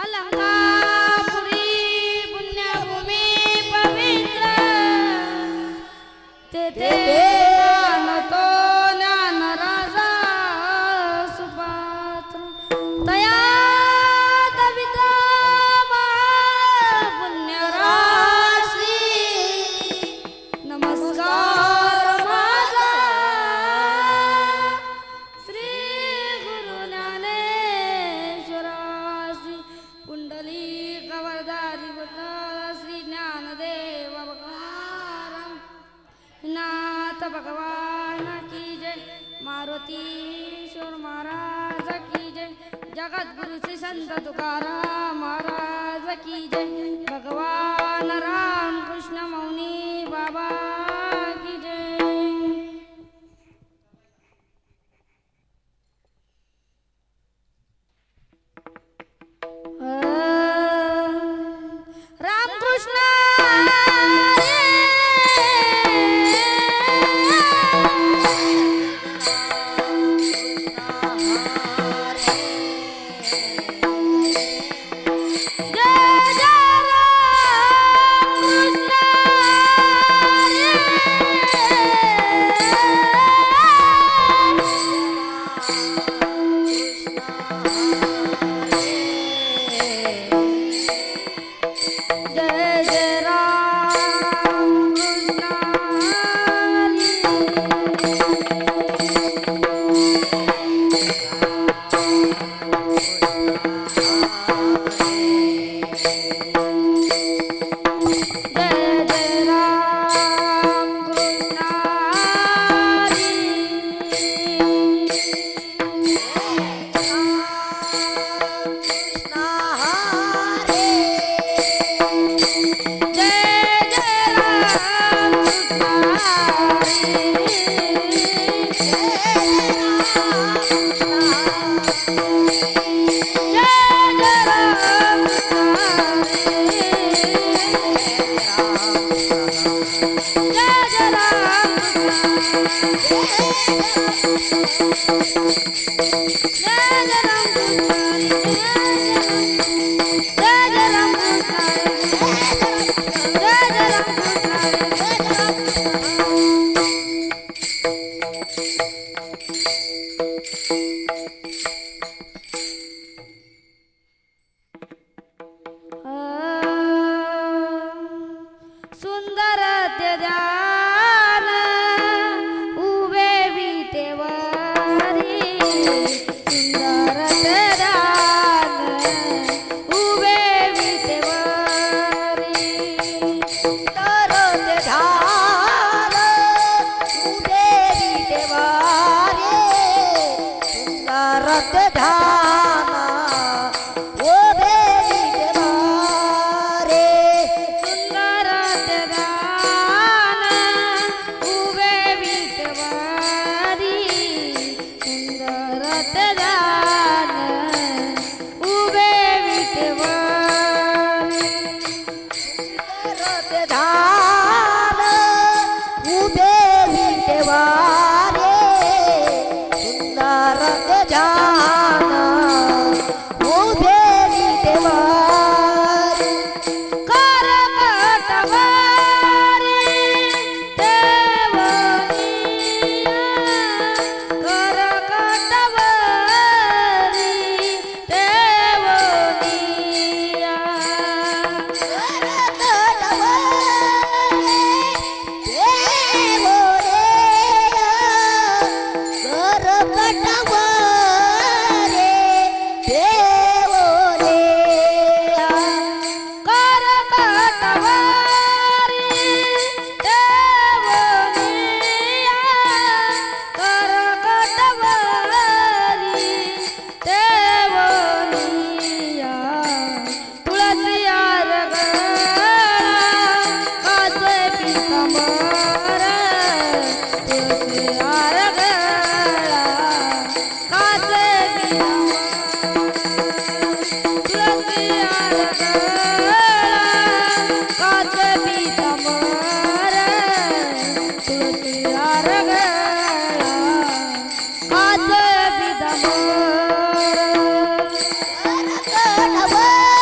अलंकापुरी पुण्यभूमी पवित्र तेथे ज्ञानतो ज्ञानराजा सुपात्र तया विद्रमा पुण्यराशी नमस्कार माझा श्री गुरु ज्ञानेश्वरासी कुंडली कवरदारी श्री ज्ञानदेव भगवान नाथ भगवान की जय मारुतीश्वर महाराज की जय जगद्गुरु श्री संत तुकाराम महाराज की जय भगवान राम कृष्ण मौनी बाबा की जय। रामकृष्ण सुंदर ते ध्यान उभे विटेवरी सुंदर ते ध्यान उभे विटेवरी सुंदर ते ध्यान उभे विटेवरी सुंदर ते ध्यान उभे Bye.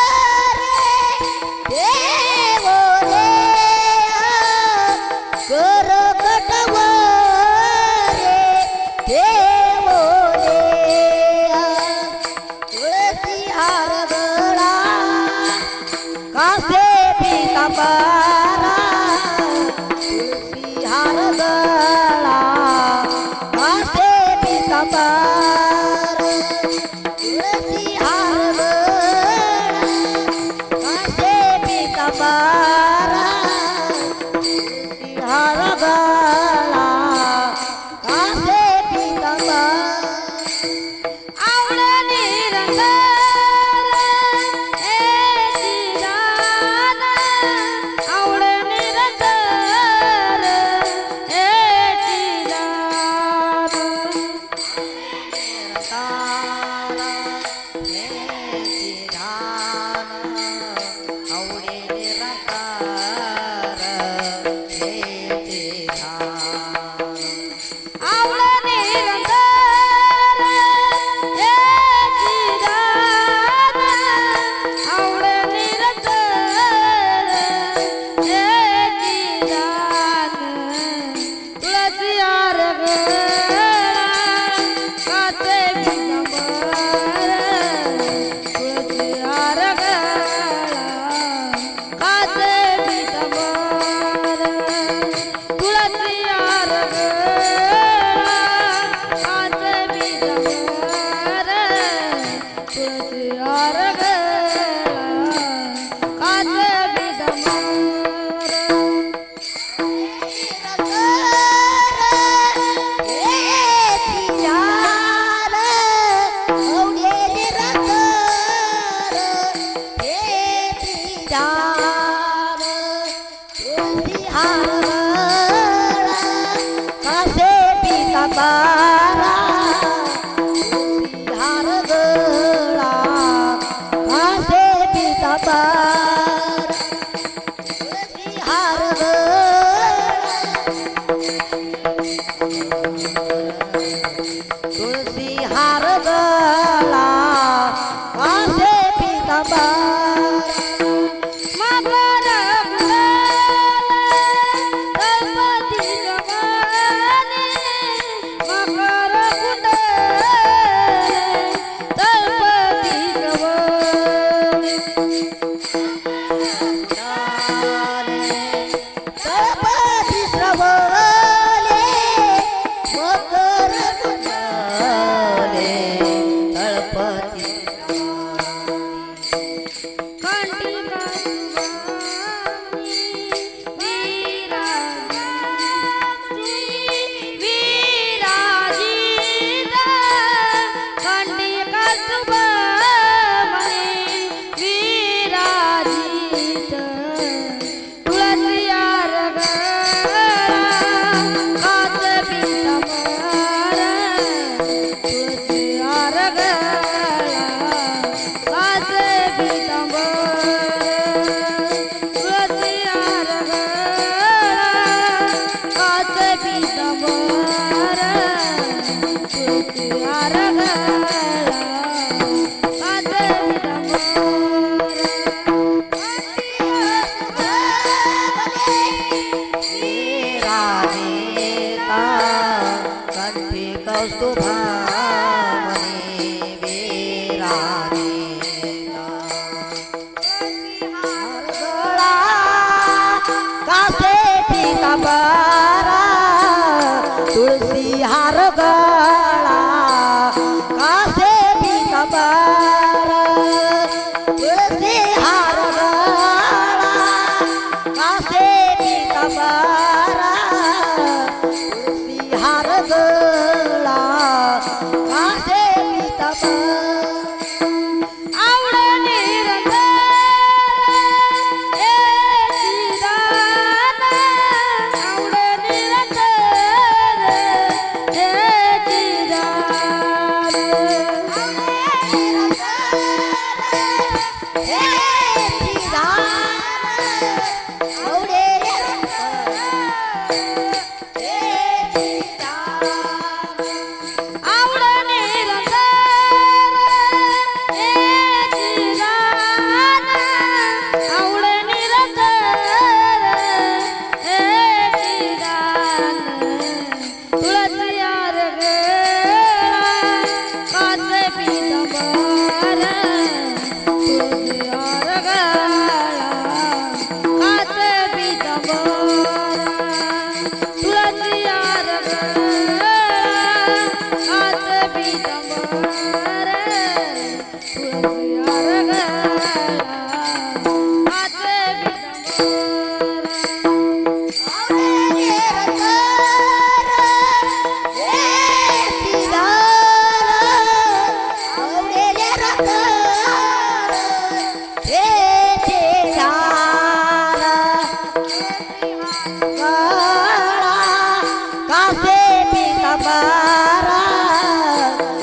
ध्यान तुळसी हार गळा कासे पितांबरा तुळसी हार गळा कासे पितांबरा तुळसी हार तुळसी हार गळा कासे पितांबरा तळपती श्रवणे मकर कुंडले तळपती तुळसी हार गळा कासे पितांबरा तुळसी हार गळा कासे पितांबरा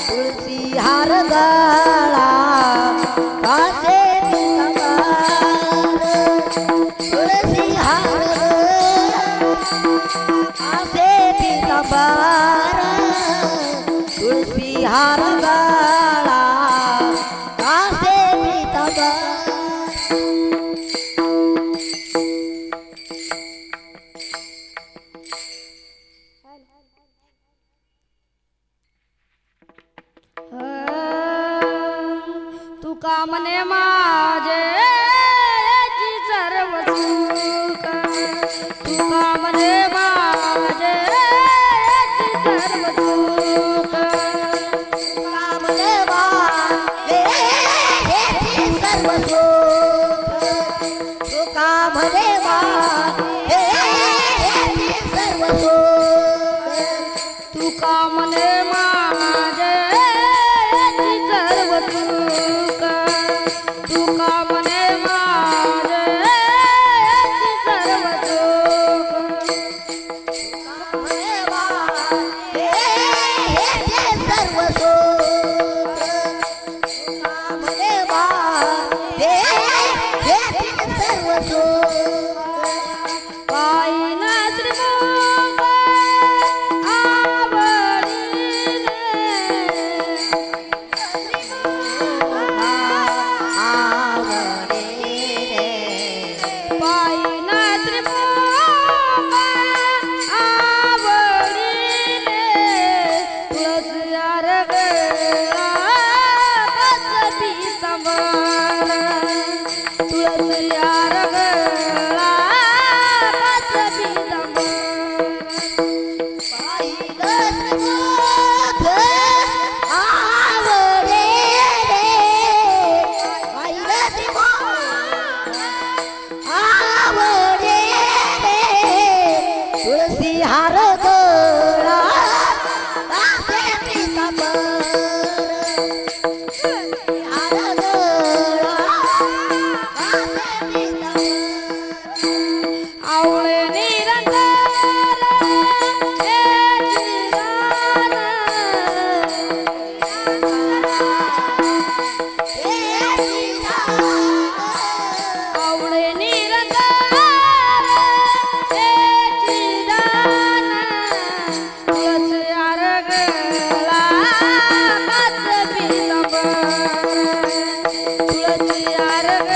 तुळसी हार गळा कासे पितांबरा तुळसी हार गळा कासे पितांबरा तुका मने माझे सर्व सुख तुका मने माझे सर्व सुख कामने वाहे सर्व सुख तुका म्हणे वाहे सर्व सुख तुका मने माझे सर्व सुख तुका मने माझे हार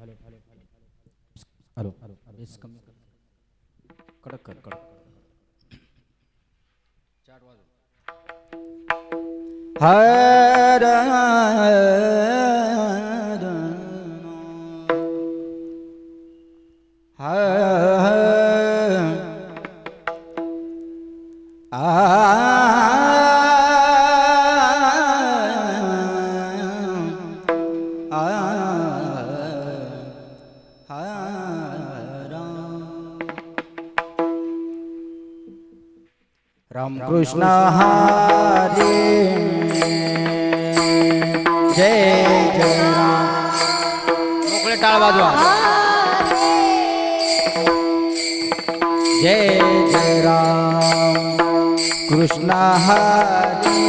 गेला हॅलो बेस कमी कर कडक कर कडक चाट वाजव हर राम कृष्ण हरे जय जय राम मोकळे टाळ वाजवा जय जय राम कृष्ण हरे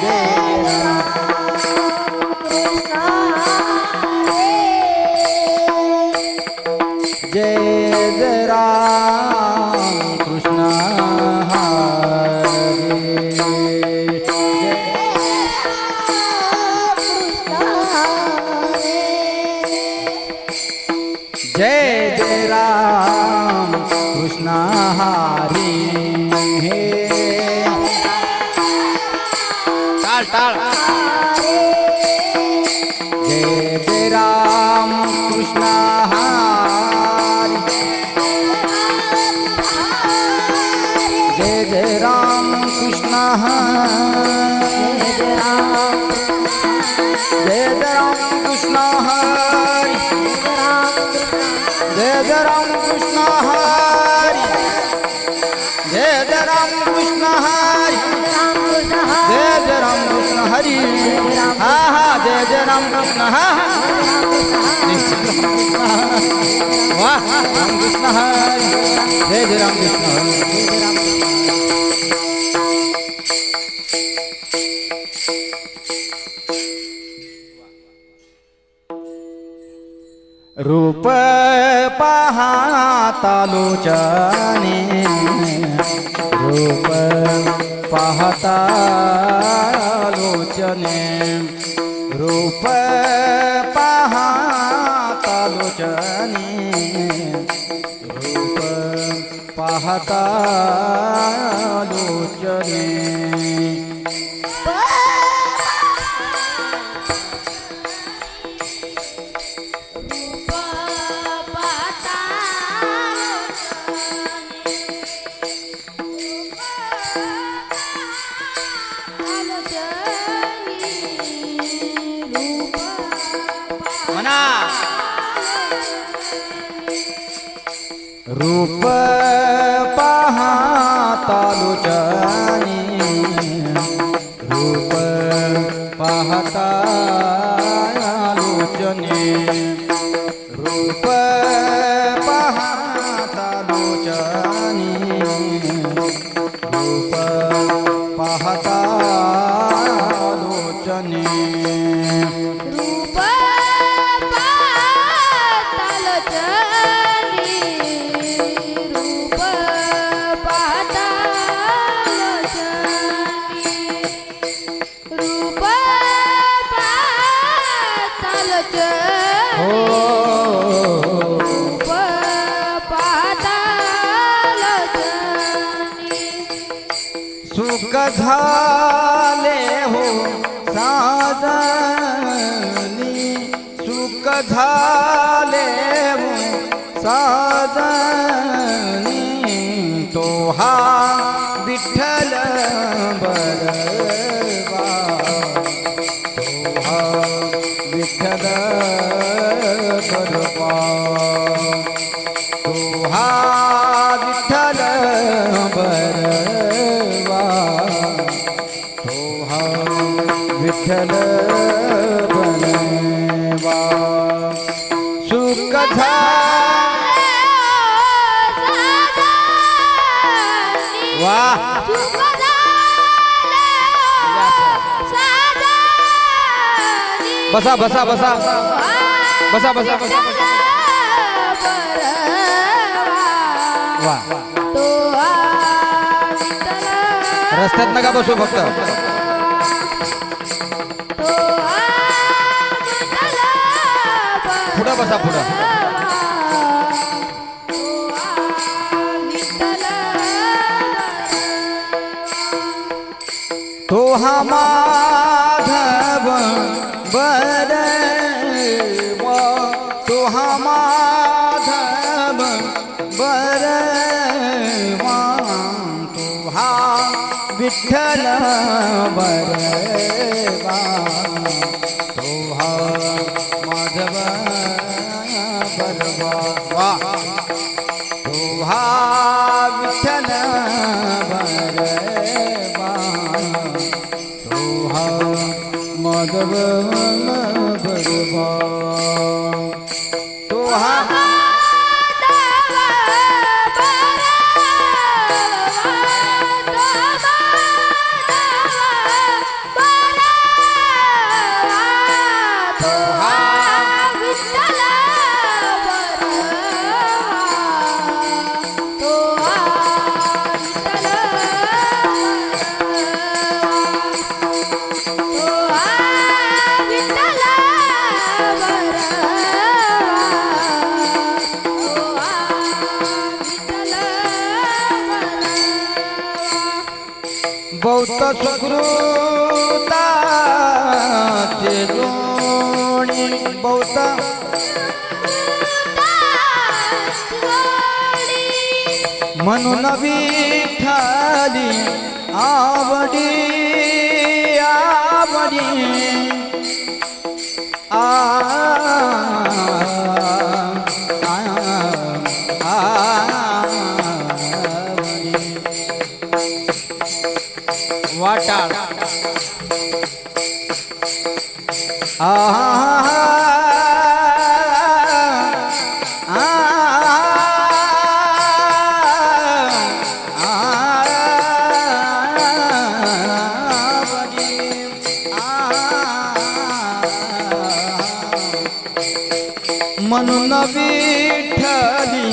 जय राम जय जय राम कृष्ण हरे जय जय राम कृष्ण हरे टाळ टाळ जय जय राम कृष्ण हरे जय जय राम कृष्ण हरे जय जय राम कृष्ण हरे जय जय राम कृष्ण हरे जय जय राम कृष्ण हरे जय जय राम कृष्ण हरे हा हा जय जय राम कृष्ण हा वाह राम कृष्ण हरे जय जय राम कृष्ण हरे रूप पाहता लोचने रूप पाहता लोचने रूप पाहता लोचने पाहता लोचने म्हणा रूप पाहता लोचने रूप पाहता लोचने रूप पाहता लोचने रूप पाहता लोचने रूप पातालोचनी रूप पातालोचनी रूप पातालोचनी रूप पातालोचनी सुख झाले हो साजनी सुख झाले हो साजनी तो हा विठ्ठल बरवा तो हा विठ्ठल बरवा तो हा विठ्ठल बरवा तो हा विठ्ठल बनवा सुख वाह बसा बसा बसा बसा बसा बसा वा रस्त्यात नका बसू फक्त पुढं बसा पुढं तो हा माधव बरवा तो हा माधव बरवा तो हा विठ्ठल बरवा तो हा माधव बरवा तो हा विठ्ठल बरवा तो हा माधव बरवा तो हा बहुत सुकृताचे लोणी बहुत म्हणून विठ्ठली आवडी आवडी वाटाळ म्हणून विठ्ठली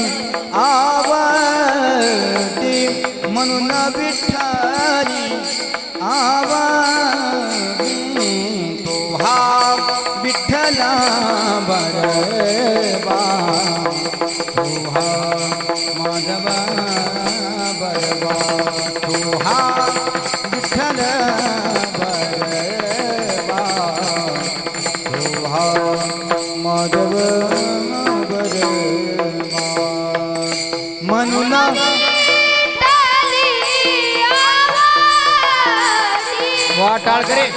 आवडी म्हणून विठ्ठली आवडी तो हा विठ्ठला बरवा तो हा माधवा बरवा तो हा विठ्ठल बरवा तो हा माधव बरवा म्हणून वाटाळ करे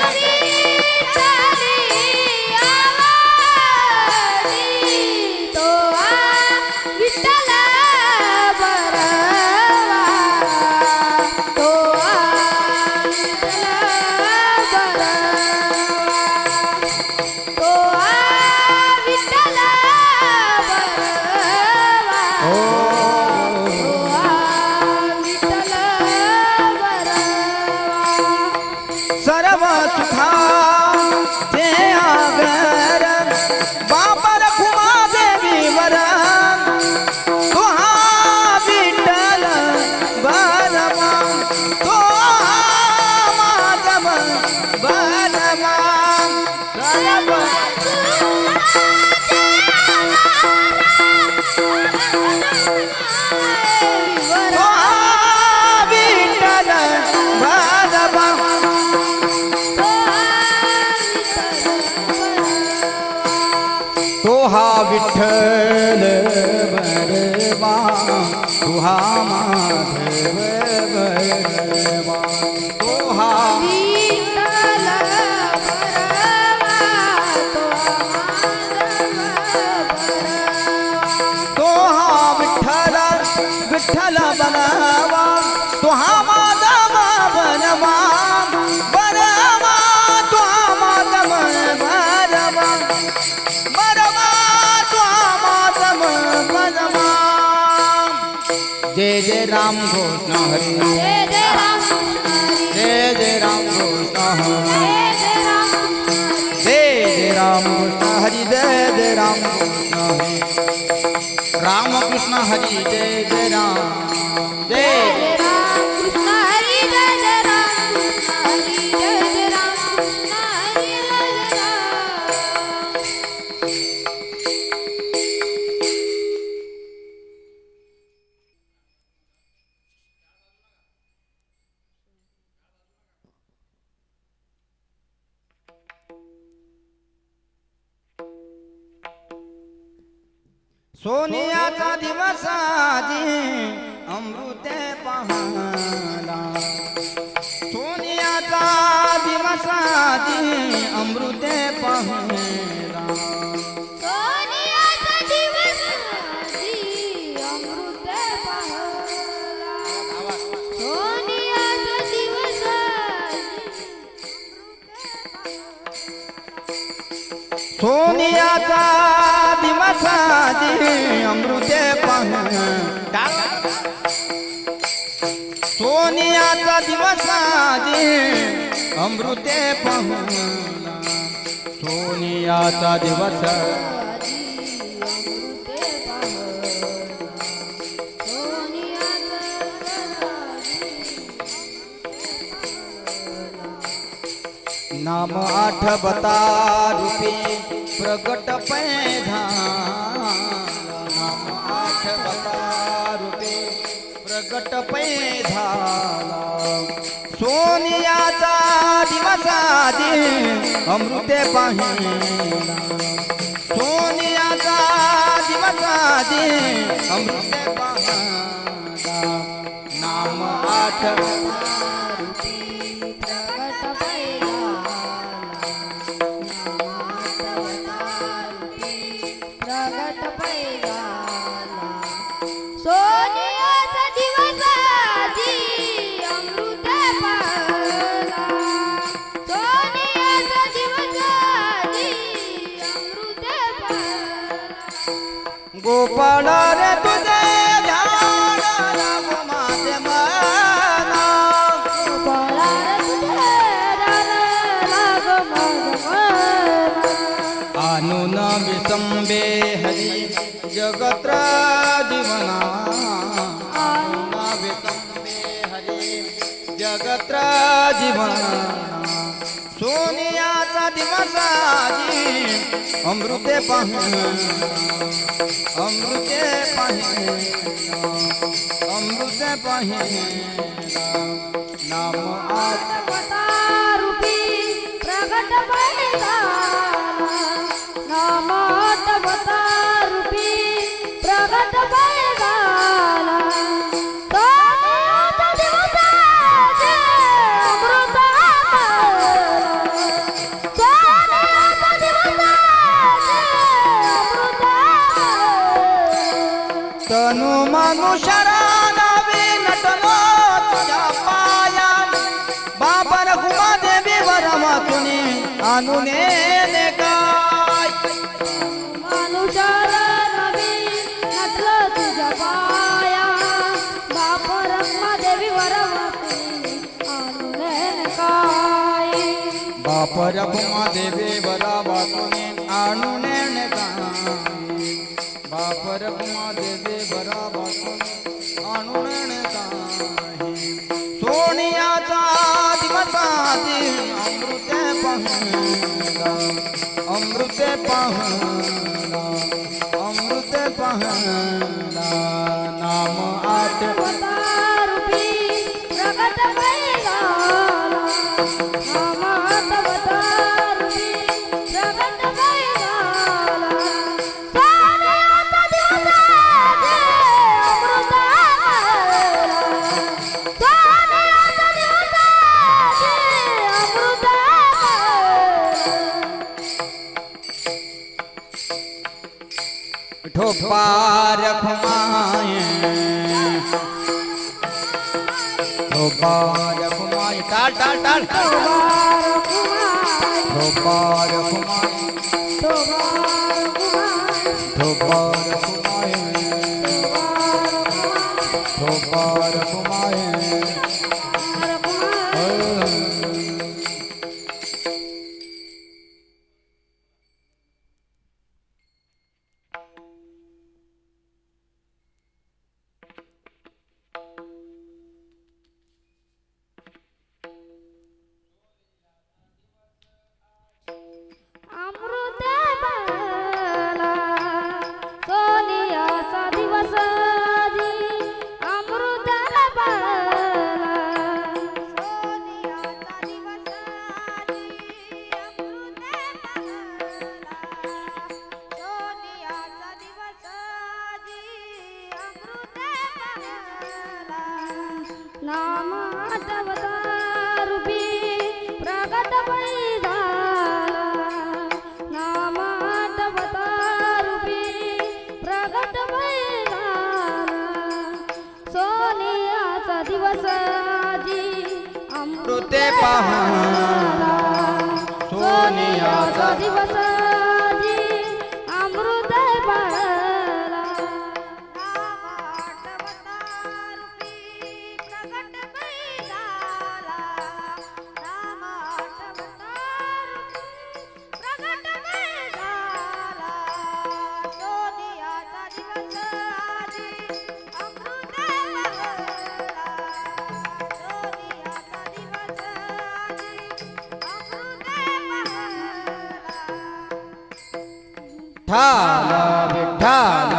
सर्व सुखा ते आगर बापर खुमा देवी वर तुहा विठ्ठल बरमा तो माधव बरमा सर्व तो हा विठ्ठल बरवा तो हा माधव बरवा तो हा तो हा विठ्ठल विठ्ठल बनवा तो हा माधव बनवा बनवा तो हा माधव बनवा बरवा तो माधव बनवा जय जय राम कृष्ण हरी जय जय राम कृष्ण हरी जय जय राम कृष्ण हरी जय जय राम कृष्ण हरी राम कृष्ण हरी जय जय राम जय जय सोनियाचा दिवस आजी अमृते पाहला सोनियाचा दिवस आजी अमृते पाहला सोनियाचा दिवस आजी अमृते पाहला सोनियाचा दिवस आजी अमृते पाहला सोनियाचा दिवस नाम आठवता रूपी प्रगट पैधा नाम आठवता रूपी प्रगट पैधाला सोनियाचा दिवस आजी अमृते पाहिला सोनियाचा दिवस आजी अमृते पाहिला नाम आठवता सोनियाचा दिवस आजी अमृते पाहला सोनियाचा दिवस आजी अमृते पाहला गोपाळ रे तुझे ध्यान लागो माझे मना गोपाळा रे तुझे ध्यान लागो माझे मना आणून विसंबे हरी जगत्र जीवना आणून विसंबे हरी जगत्र जीवना सोनियाचा दिवसाची अमृते पाहिन अमृते पाहिन अमृते पाहिन नाम रूपी प्रगट बैला नामाटवता रूपी प्रगट बैला तनु मनुष्यरा नवी नटलो तुझ्या पाया बाबर गुमा देवी वरमा तुनी आणुने ने काय मनुष्याला नवी नटलं तुझ्या पाया बापर देवी वरवती आणून काय बापर गुमा देवी वरमा तुनी आणुने ने काय बापर गुमा देवी वरमा तुनी आणुने ने काय सोनियाचा दिवसाची अमृते पाहला अमृते पाहला अमृते पाहला नाम आठवता रूपी प्रगट बैला नामाटवता रूपी प्रगट बैला सोन्याचा दिवसाचे अमृत सोन्याचा दिवसाचे अमृत ठोपार खुमाय ठोपार खुमाय टाळ टाळ टाळ ठोपार खुमाय ठोपार खुमाय ठोपार खुमाय अमृत बैला सोनियाचा दिवस आधी अमृत बैला सोनियाचा दिवस आधी अमृत सोनियाचा दिवस आधी अमृत नाम आठवता रूपी प्रगट बैला नाम आठवता रूपी प्रगट बैला सोनियाचा दिवस आधी अमृते पाहला सोनियाचा दिवस आधी अमृत बैला ठाल विठ्ठल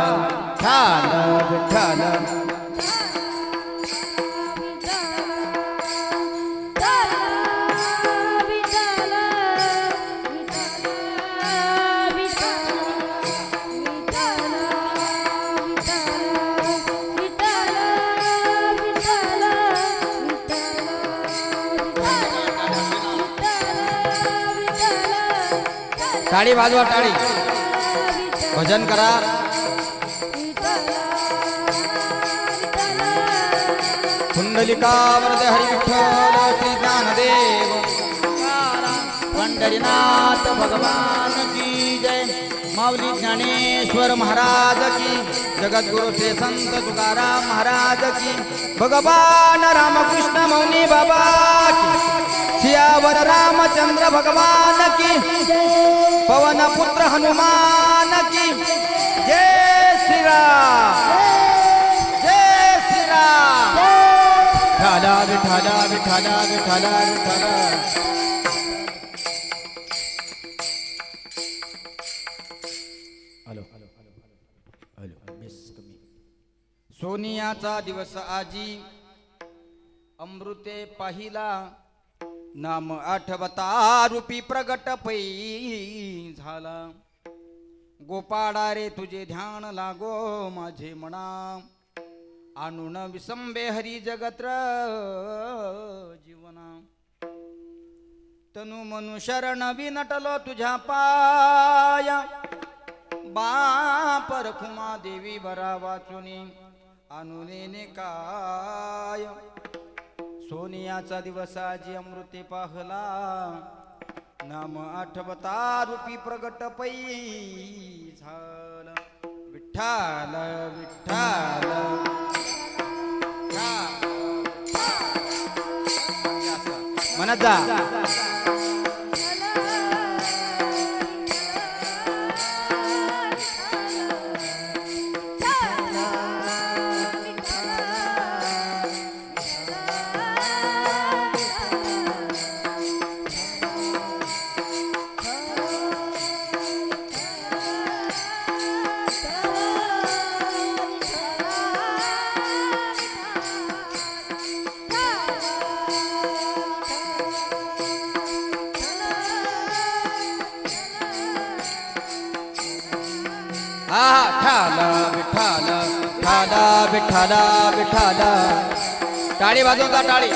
ठाल विठ्ठल टाळी वाजवा टाळी भजन करा कुंडलिकावरदे हरी विठ्ठल श्री ज्ञानदेव पंढरीनाथ भगवान की जय माऊली ज्ञानेश्वर महाराज की जगद्गुरु श्री संत तुकाराम महाराज की भगवान रामकृष्ण मौनी बाबा की सियावर रामचंद्र भगवान की पवन पुत्र हनुमान की जय श्री राम जय श्री राम विठ्ठला विठ्ठला विठ्ठला विठ्ठला विठ्ठला सोनियाचा दिवस आजी अमृते पाहिला नाम आठवता रूपी प्रगट पै झाला गोपाळा रे तुझे ध्यान लागो माझे मना आणून विसंबे हरी जगत्र जीवना तनु मनु शरण विनटलो तुझ्या पाया बापर खुमा देवी बरा वाचुनी अनुनेने काय सोनियाचा दिवस आजी अमृते पाहला नाम आठवता रूपी प्रगट पै झाला विठ्ठल विठ्ठल म्हणत जा विठ्ठल विठ्ठल विठ्ठल विठ्ठल टाळी वाजवता टाळी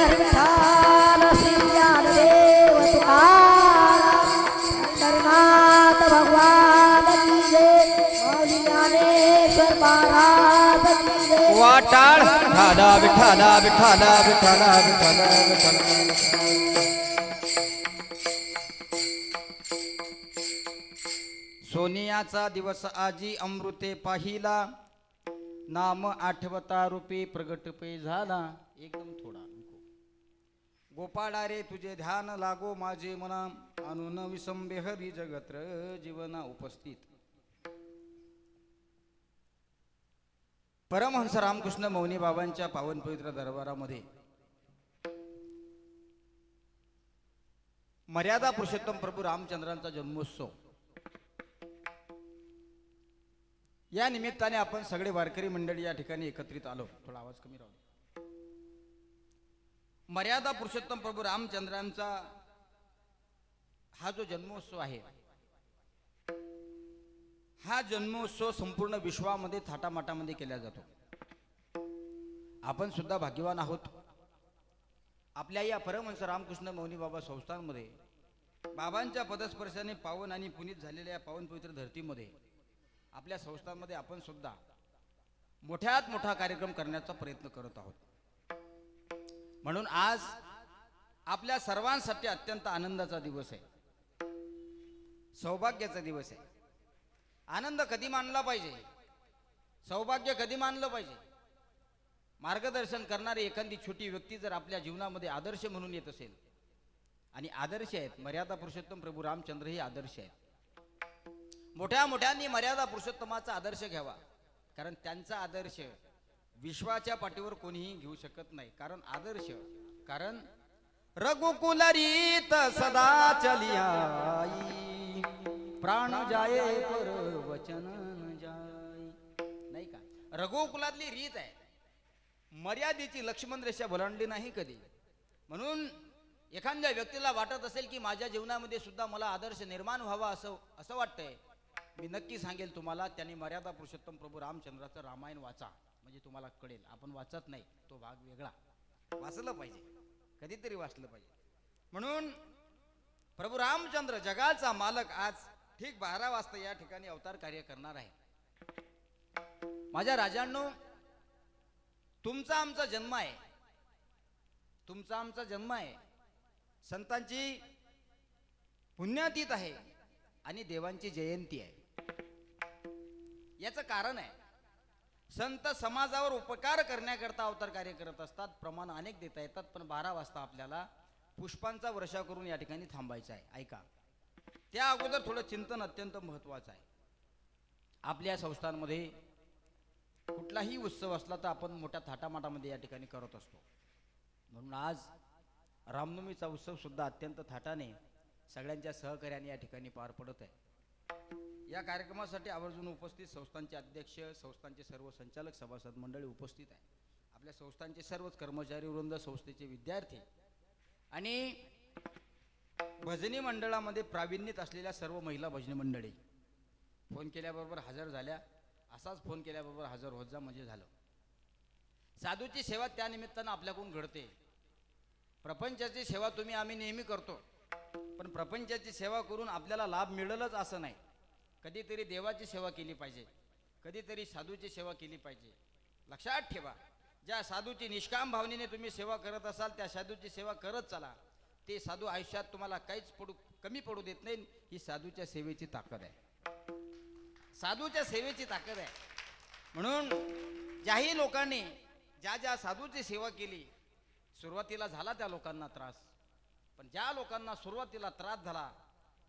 विठ्ठल श्री ज्ञानदेव तुकाराम पंढरनाथ भगवान की जय माऊली ज्ञानेश्वर महाराज की जय वाटाळ विठ्ठल विठ्ठल विठ्ठल विठ्ठल विठ्ठल विठ्ठल सोनियाचा दिवस आजी अमृते पाहिला नाम आठवता रूपी प्रगट पे झाला एकदम थोडा गोपाळा रे तुझे ध्यान लागो माझे मना आणून विसंबे हरी जगत्र जीवना उपस्थित परमहंस रामकृष्ण मौनी बाबांच्या पावन पवित्र दरबारामध्ये मर्यादा पुरुषोत्तम प्रभू रामचंद्रांचा जन्मोत्सव या निमित्ताने आपण सगळे वारकरी मंडळी या ठिकाणी एकत्रित आलो. थोडा आवाज कमी राहू. मर्यादा पुरुषोत्तम प्रभू रामचंद्रांचा हा जो जन्मोत्सव आहे हा जन्मोत्सव संपूर्ण विश्वामध्ये थाटामाटामध्ये केला जातो. आपण सुद्धा भाग्यवान आहोत. आपल्या या परमहंस रामकृष्ण मौनी बाबा संस्थांमध्ये बाबांच्या पदस्पर्शाने पावन आणि पुनीत झालेल्या या पावन पवित्र धरतीमध्ये आपल्या संस्थांमध्ये आपण सुद्धा मोठ्यात मोठा कार्यक्रम करण्याचा प्रयत्न करत आहोत. म्हणून आज आपल्या सर्वांसाठी अत्यंत आनंदाचा दिवस आहे, सौभाग्याचा दिवस आहे. आनंद कधी मानला पाहिजे, सौभाग्य कधी मानलं पाहिजे. मार्गदर्शन करणारी एखादी छोटी व्यक्ती जर आपल्या जीवनामध्ये आदर्श म्हणून येत असेल, आणि आदर्श आहेत मर्यादा पुरुषोत्तम प्रभू रामचंद्र हे आदर्श आहेत. मोठ्या मोठ्यांनी मर्यादा पुरुषोत्तमाचा आदर्श घ्यावा, कारण त्यांचा आदर्श विश्वाच्या पाठीवर कोणीही घेऊ शकत नाही. कारण आदर्श, कारण रघुकुल रीत सदा चलियाई प्राण जाये पर वचन न जाई. नाही का, रघुकुलातली रीत आहे, मर्यादेची लक्ष्मण रेषा भलांडली नाही कधी. म्हणून एखाद्या व्यक्तीला वाटत असेल की माझ्या जीवनामध्ये सुद्धा मला आदर्श निर्माण व्हावा असं वाटतंय, मी नक्की सांगेल तुम्हाला, त्यांनी मर्यादा पुरुषोत्तम प्रभू रामचंद्राचं रामायण वाचा, म्हणजे तुम्हाला कळेल. आपण वाचत नाही, तो भाग वेगळा. वाचलं पाहिजे, कधीतरी वाचलं पाहिजे. म्हणून प्रभू रामचंद्र जगाचा मालक आज ठीक 12 वाजता या ठिकाणी अवतार कार्य करणार आहे. माझ्या राजांनो, तुमचा आमचा जन्म आहे, तुमचा आमचा जन्म आहे, संतांची पुण्यतीत आहे आणि देवांची जयंती आहे. याचं कारण आहे, संत समाजावर उपकार करण्याकरता अवतार कार्य करत असतात. प्रमाण अनेक देता येतात, पण 12 वाजता आपल्याला पुष्पांचा वर्षाव करून या ठिकाणी थांबायचं आहे. ऐका, त्या अगोदर थोडं चिंतन अत्यंत महत्त्वाचं आहे. आपल्या संस्थांमध्ये कुठलाही उत्सव असला तर आपण मोठ्या थाटामाटामध्ये या ठिकाणी करत असतो. म्हणून आज रामनवमीचा उत्सव सुद्धा अत्यंत थाटाने सगळ्यांच्या सहकार्याने या ठिकाणी पार पडत आहे. या कार्यक्रमासाठी आवर्जून उपस्थित संस्थांचे अध्यक्ष, संस्थांचे सर्व संचालक, सभासद मंडळी उपस्थित आहे. आपल्या संस्थांचे सर्वच कर्मचारी वृंद, संस्थेचे विद्यार्थी आणि भजनी मंडळामध्ये प्रावीण्यत असलेल्या सर्व महिला भजनी मंडळी फोन केल्याबरोबर हजर झाल्या. असाच फोन केल्याबरोबर हजर होत जा म्हणजे झालं. साधूची सेवा त्या निमित्तानं आपल्याकडून घडते. प्रपंचाची सेवा आम्ही नेहमी करतो, पण प्रपंचाची सेवा करून आपल्याला लाभ मिळेलच असं नाही. कधीतरी देवाची सेवा केली पाहिजे, कधीतरी साधूची सेवा केली पाहिजे. लक्षात ठेवा, ज्या साधूची निष्काम भावनेने तुम्ही सेवा करत असाल त्या साधूची सेवा करत चला. ते साधू आयुष्यात तुम्हाला काहीच कमी पडू देत नाही. ही साधूच्या सेवेची ताकद आहे, साधूच्या सेवेची ताकद आहे. म्हणून ज्याही लोकांनी ज्या ज्या साधूची सेवा केली, सुरुवातीला झाला त्या लोकांना त्रास, पण ज्या लोकांना सुरुवातीला त्रास झाला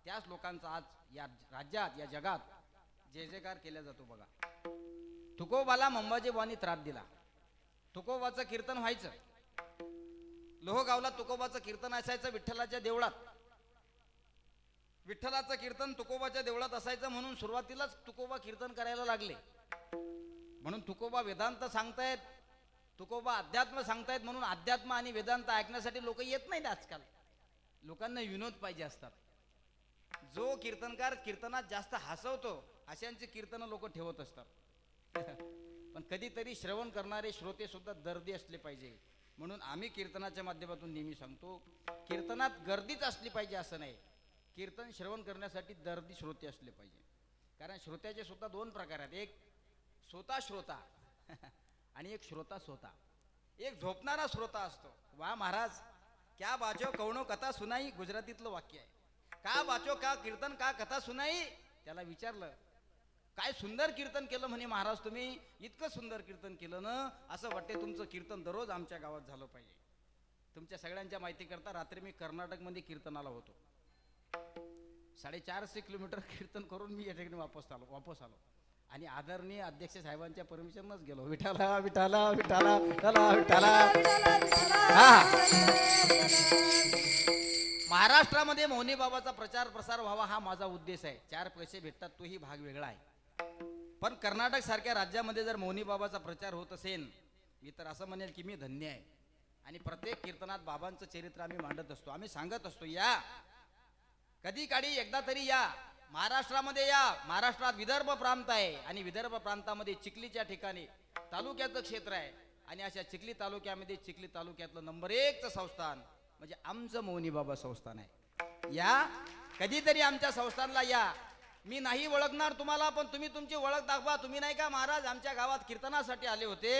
त्याच लोकांचा आज या राज्यात, या जगात जय जयकार केला जातो. बघा, तुकोबाला मंबाजीबानी त्रास दिला, तुकोबाचं कीर्तन व्हायचं. लोहगावला तुकोबाचं कीर्तन असायचं विठ्ठलाच्या देवळात. विठ्ठलाचं कीर्तन तुकोबाच्या देवळात असायचं म्हणून सुरुवातीलाच तुकोबा कीर्तन करायला लागले. म्हणून तुकोबा वेदांत सांगतायत, तुकोबा अध्यात्म सांगतायत, म्हणून अध्यात्म आणि वेदांत ऐकण्यासाठी लोक येत नाहीत. आजकाल लोकांना विनोद पाहिजे असतात. जो कीर्तनकार कीर्तनात जास्त हसवतो अशांची कीर्तनं लोक ठेवत असतात. पण कधीतरी श्रवण करणारे श्रोते सुद्धा दर्दी असले पाहिजे. म्हणून आम्ही कीर्तनाच्या माध्यमातून नेहमी सांगतो, कीर्तनात गर्दीच असली पाहिजे असं नाही. कीर्तन श्रवण करण्यासाठी दर्दी श्रोते असले पाहिजे. कारण श्रोत्याचे सुद्धा दोन प्रकार आहेत, एक स्वतः श्रोता आणि एक श्रोता स्वतः. एक झोपणारा श्रोता असतो. वा महाराज, क्या बाचो कवनो कथा सुनाई, गुजरातीतलं वाक्य आहे. का बाचो, का कीर्तन, का कथा सुनाई. त्याला विचारलं, काय सुंदर कीर्तन केलं म्हणे महाराज तुम्ही, इतकं सुंदर कीर्तन केलं ना, असं वाटते तुमचं कीर्तन दररोज आमच्या गावात झालं पाहिजे. तुमच्या सगळ्यांच्या माहिती करता रात्री मी कर्नाटकमध्ये कीर्तनाला होतो. 450 किलोमीटर कीर्तन करून मी या ठिकाणी वापस आलो आणि आदरणीय अध्यक्ष साहेबांच्या परमिशनच गेलो. विठाला विठाला विठाला विठाला विठाला. महाराष्ट्रामध्ये मौनी बाबाचा प्रचार प्रसार व्हावा हा माझा उद्देश आहे. 4 पैसे भेटतात तोही भाग वेगळा आहे. पण कर्नाटक सारख्या राज्यामध्ये जर मौनी बाबाचा प्रचार होत असेल, मी तर असं म्हणेल की मी धन्य आहे. आणि प्रत्येक कीर्तनात बाबांचं चरित्र आम्ही मांडत असतो. आम्ही सांगत असतो, या कधी काळी एकदा तरी या महाराष्ट्रामध्ये या. महाराष्ट्रात विदर्भ प्रांत आहे आणि विदर्भ प्रांतामध्ये चिखलीच्या ठिकाणी तालुक्याचं क्षेत्र आहे आणि अशा चिखली तालुक्यामध्ये चिखली तालुक्यातलं नंबर 1चं संस्थान म्हणजे आमचं मौनी बाबा संस्थान आहे. या कधीतरी आमच्या संस्थानला या. मी नाही ओळखणार तुम्हाला, पण तुम्ही तुमची ओळख दाखवा. तुम्ही नाही का महाराज आमच्या गावात कीर्तनासाठी आले होते,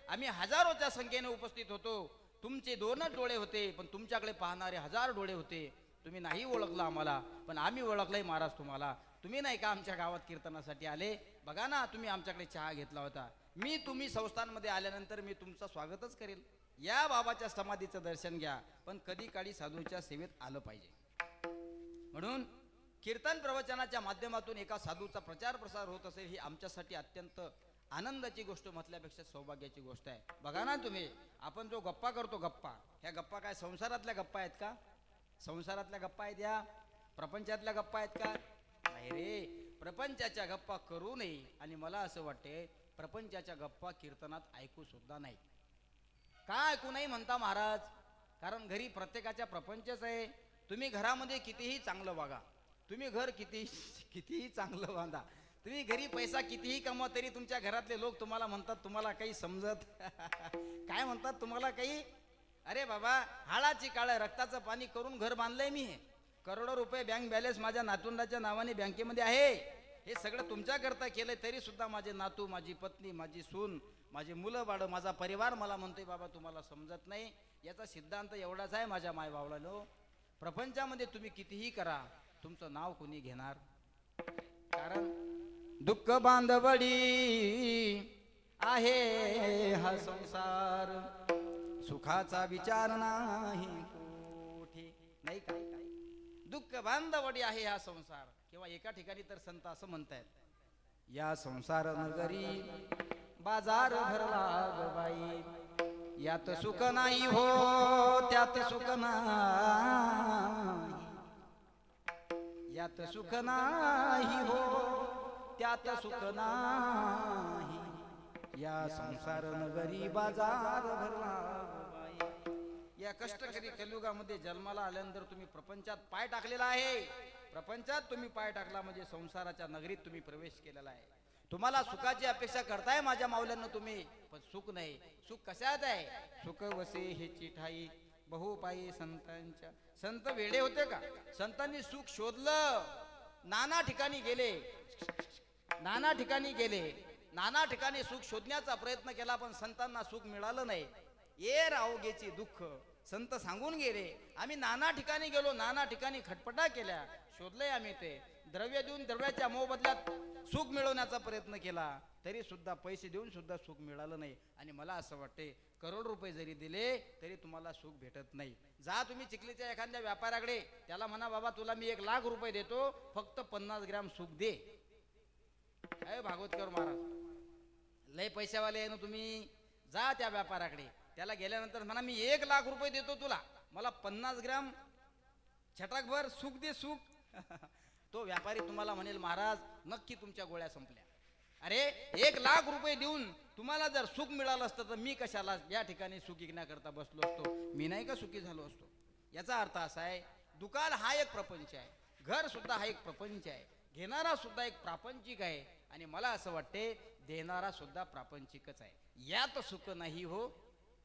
आम्ही हजारोच्या संख्येने उपस्थित होतो, तुमचे 2च डोळे होते पण तुमच्याकडे पाहणारे 1000 डोळे होते. तुम्ही नाही ओळखलं आम्हाला, पण आम्ही ओळखलंय महाराज तुम्हाला. तुम्ही नाही का आमच्या गावात कीर्तनासाठी आले, बघा ना तुम्ही आमच्याकडे चहा घेतला होता. तुम्ही संस्थांमध्ये आल्यानंतर मी तुमचं स्वागतच करेल. या बाबाच्या समाधीचं दर्शन घ्या, पण कधी काळी साधूच्या सेवेत आलं पाहिजे. म्हणून कीर्तन प्रवचनाच्या माध्यमातून एका साधूचा प्रचार प्रसार होत असेल ही आमच्यासाठी अत्यंत आनंदाची गोष्ट म्हटल्यापेक्षा सौभाग्याची गोष्ट आहे. बघा ना तुम्ही, आपण जो गप्पा करतो, गप्पा, ह्या गप्पा काय संसारातल्या गप्पा आहेत का? संसारातल्या गप्पा आहेत या? प्रपंचातल्या गप्पा आहेत का? नाही रे, प्रपंचाच्या गप्पा करू नये. आणि मला असं वाटते प्रपंचाच्या गप्पा कीर्तनात ऐकू सुद्धा नाही. का ऐकू नाही म्हणता महाराज? कारण घरी प्रत्येकाच्या प्रपंचच आहे. तुम्ही घरामध्ये कितीही चांगलं वागा, तुम्ही घर कितीही चांगलं बांधा, तुम्ही घरी पैसा कितीही कमवा, तरी तुमच्या घरातले लोक तुम्हाला म्हणतात तुम्हाला काही समजत काय म्हणतात तुम्हाला काही, अरे बाबा हाडाची काळ रक्ताचं पाणी करून घर बांधलंय मी, करोडो रुपये बँक बॅलन्स माझ्या नातवंडाच्या नावाने बँकेमध्ये आहे. हे सगळं तुमच्याकरता केलंय, तरी सुद्धा माझे नातू, माझी पत्नी, माझी सून, माझे मुलं बाळ, माझा परिवार मला म्हणतोय बाबा तुम्हाला समजत नाही. याचा सिद्धांत एवढाच आहे माझ्या मायबावलानो, प्रपंचामध्ये तुम्ही कितीही करा तुमचं नाव कोणी घेणार? कारण दुःख बांधवडी आहे हा संसार, सुखाचा विचार नाही नाही का? दुःख बांधवडी आहे हा संसार. किंवा एका ठिकाणी तर संत असं म्हणतायत, या संसार नगरी बाजार भरला ग बाई, यात सुख नाही हो त्यात सुख नाही, यात सुख नाही हो त्यात सुख नाही, या संसार नगरी बाजार भरला ग बाई. या कष्टकरी कलियुगामध्ये जन्माला आल्यानंतर तुम्ही प्रपंचात पाय टाकलेला आहे. प्रपंचात तुम्ही पाय टाकला म्हणजे संसाराच्या नगरीत तुम्ही प्रवेश केलेला आहे. तुम्हाला सुखाची अपेक्षा करताय माझ्या माऊल्यांना तुम्ही, पण सुख नाही. सुख कशात आहे? सुख वसे हे चिठाई बहुपाई संतांच्या. संत वेडे होते का? संतांनी सुख शोधलं, नाना ठिकाणी गेले, नाना ठिकाणी गेले, नाना ठिकाणी सुख शोधण्याचा प्रयत्न केला, पण संतांना सुख मिळालं नाही. ये रावगेची दुःख संत सांगून गेले. आम्ही नाना ठिकाणी गेलो, नाना ठिकाणी खटपटा केल्या, शोधलंय आम्ही ते. द्रव्य देऊन द्रव्याच्या मोबदल्यात सुख मिळवण्याचा प्रयत्न केला, तरी सुद्धा पैसे देऊन सुद्धा सुख मिळालं नाही. आणि मला असं वाटते करोड रुपये जरी दिले तरी तुम्हाला सुख भेटत नाही. जा तुम्ही चिखलीच्या एखाद्या व्यापाऱ्याकडे, त्याला म्हणा बाबा तुला मी 1,00,000 रुपये देतो, फक्त 50 ग्रॅम सुख दे. काय भागवतकर महाराज लय पैशावाले आहे ना तुम्ही. जा त्या व्यापाऱ्याकडे, त्याला गेल्यानंतर म्हणा मी 1,00,000 रुपये देतो तुला, मला 50 ग्रॅम छटाकभर सुख दे सुख. तो व्यापारी तुम्हाला म्हणेल महाराज नक्की तुमच्या गोळ्या संपल्या. अरे 1,00,000 रुपये देऊन तुम्हाला जर सुख मिळालं असतं तर मी कशाला या ठिकाणी सुख विकण्याकरता बसलो असतो, मी नाही का सुखी झालो असतो. याचा अर्थ असा आहे, दुकान हा एक प्रपंच आहे, घर सुद्धा हा एक प्रपंच आहे, घेणारा सुद्धा एक प्रापंचिक आहे, आणि मला असं वाटते देणारा सुद्धा प्रापंचिकच आहे. यात सुख नाही हो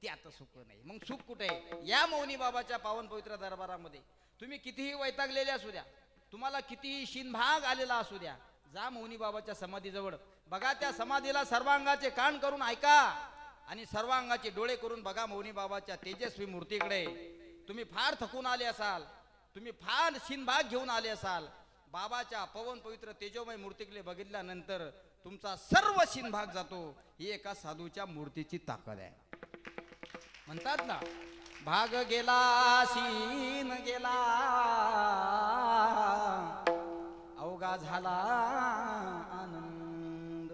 त्यात सुख नाही. मग सुख कुठे आहे? या मौनी बाबाच्या पावन पवित्र दरबारामध्ये. तुम्ही कितीही वैतागलेले असू द्या, तुम्हाला कितीही शिनभाग आलेला असू द्या, जा मौनी बाबाच्या समाधीजवळ बघा. त्या समाधीला सर्वांगाचे कान करून ऐका आणि सर्वांगाचे डोळे करून बघा मौनी बाबाच्या तेजस्वी मूर्तीकडे. तुम्ही फार थकून आले असाल, तुम्ही फार शिनभाग घेऊन आले असाल, बाबाच्या पवन पवित्र तेजोमय मूर्तीकडे बघितल्यानंतर तुमचा सर्व शिनभाग जातो. ही एका साधूच्या मूर्तीची ताकद आहे. म्हणतात ना, भाग गेला शीन गेला अवघा झाला आनंद.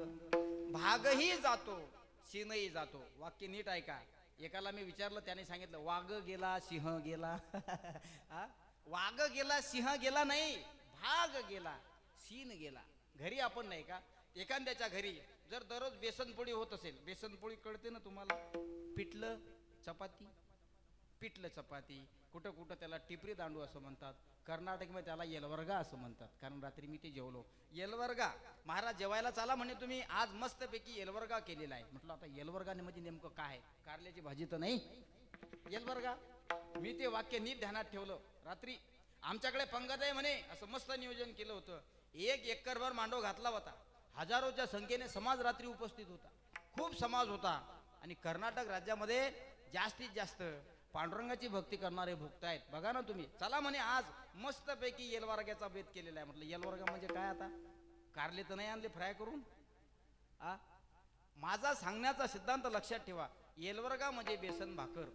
भागही जातो शीनही जातो. वाक्य नीट ऐका. एकाला मी विचारलं, त्याने सांगितलं वाघ गेला सिंह गेला. वाघ गेला सिंह गेला नाही, भाग गेला शीन गेला. घरी आपण नाही का एखाद्याच्या घरी जर दररोज बेसनपोळी होत असेल, बेसनपोळी कळते ना तुम्हाला, पिठलं चपाती, पिठलं चपाती, कुठं कुठं त्याला टिपरी दांडू असं म्हणतात, कर्नाटकमध्ये त्याला येलवर्गा असं म्हणतात. कारण रात्री मी ते जेवलो, येलवर्गा. महाराज जेवायला चाला म्हणे तुम्ही, आज मस्तपैकी येलवर्गा केलेला आहे. म्हटलं आता येलवर्गाने म्हणजे नेमकं काय आहे? कारल्याची भाजी तर नाही, येलवर्गा. मी ते वाक्य नीट ध्यानात ठेवलं. रात्री आमच्याकडे पंगत आहे म्हणे, असं मस्त नियोजन केलं होतं. 1 एकरभर मांडव घातला होता, हजारोच्या संख्येने समाज रात्री उपस्थित होता, खूप समाज होता. आणि कर्नाटक राज्यामध्ये जास्तीत जास्त पांडुरंगाची भक्ती करणारे भक्त आहेत. बघा ना तुम्ही, चला म्हणे आज मस्तपैकी येलवर्ग्याचा बेत केलेला आहे. म्हटलं येलवर्गा म्हणजे काय? आता कारले तर नाही आणले फ्राय करून? माझा सांगण्याचा सिद्धांत लक्षात ठेवा. येलवर्गा म्हणजे बेसन भाकर,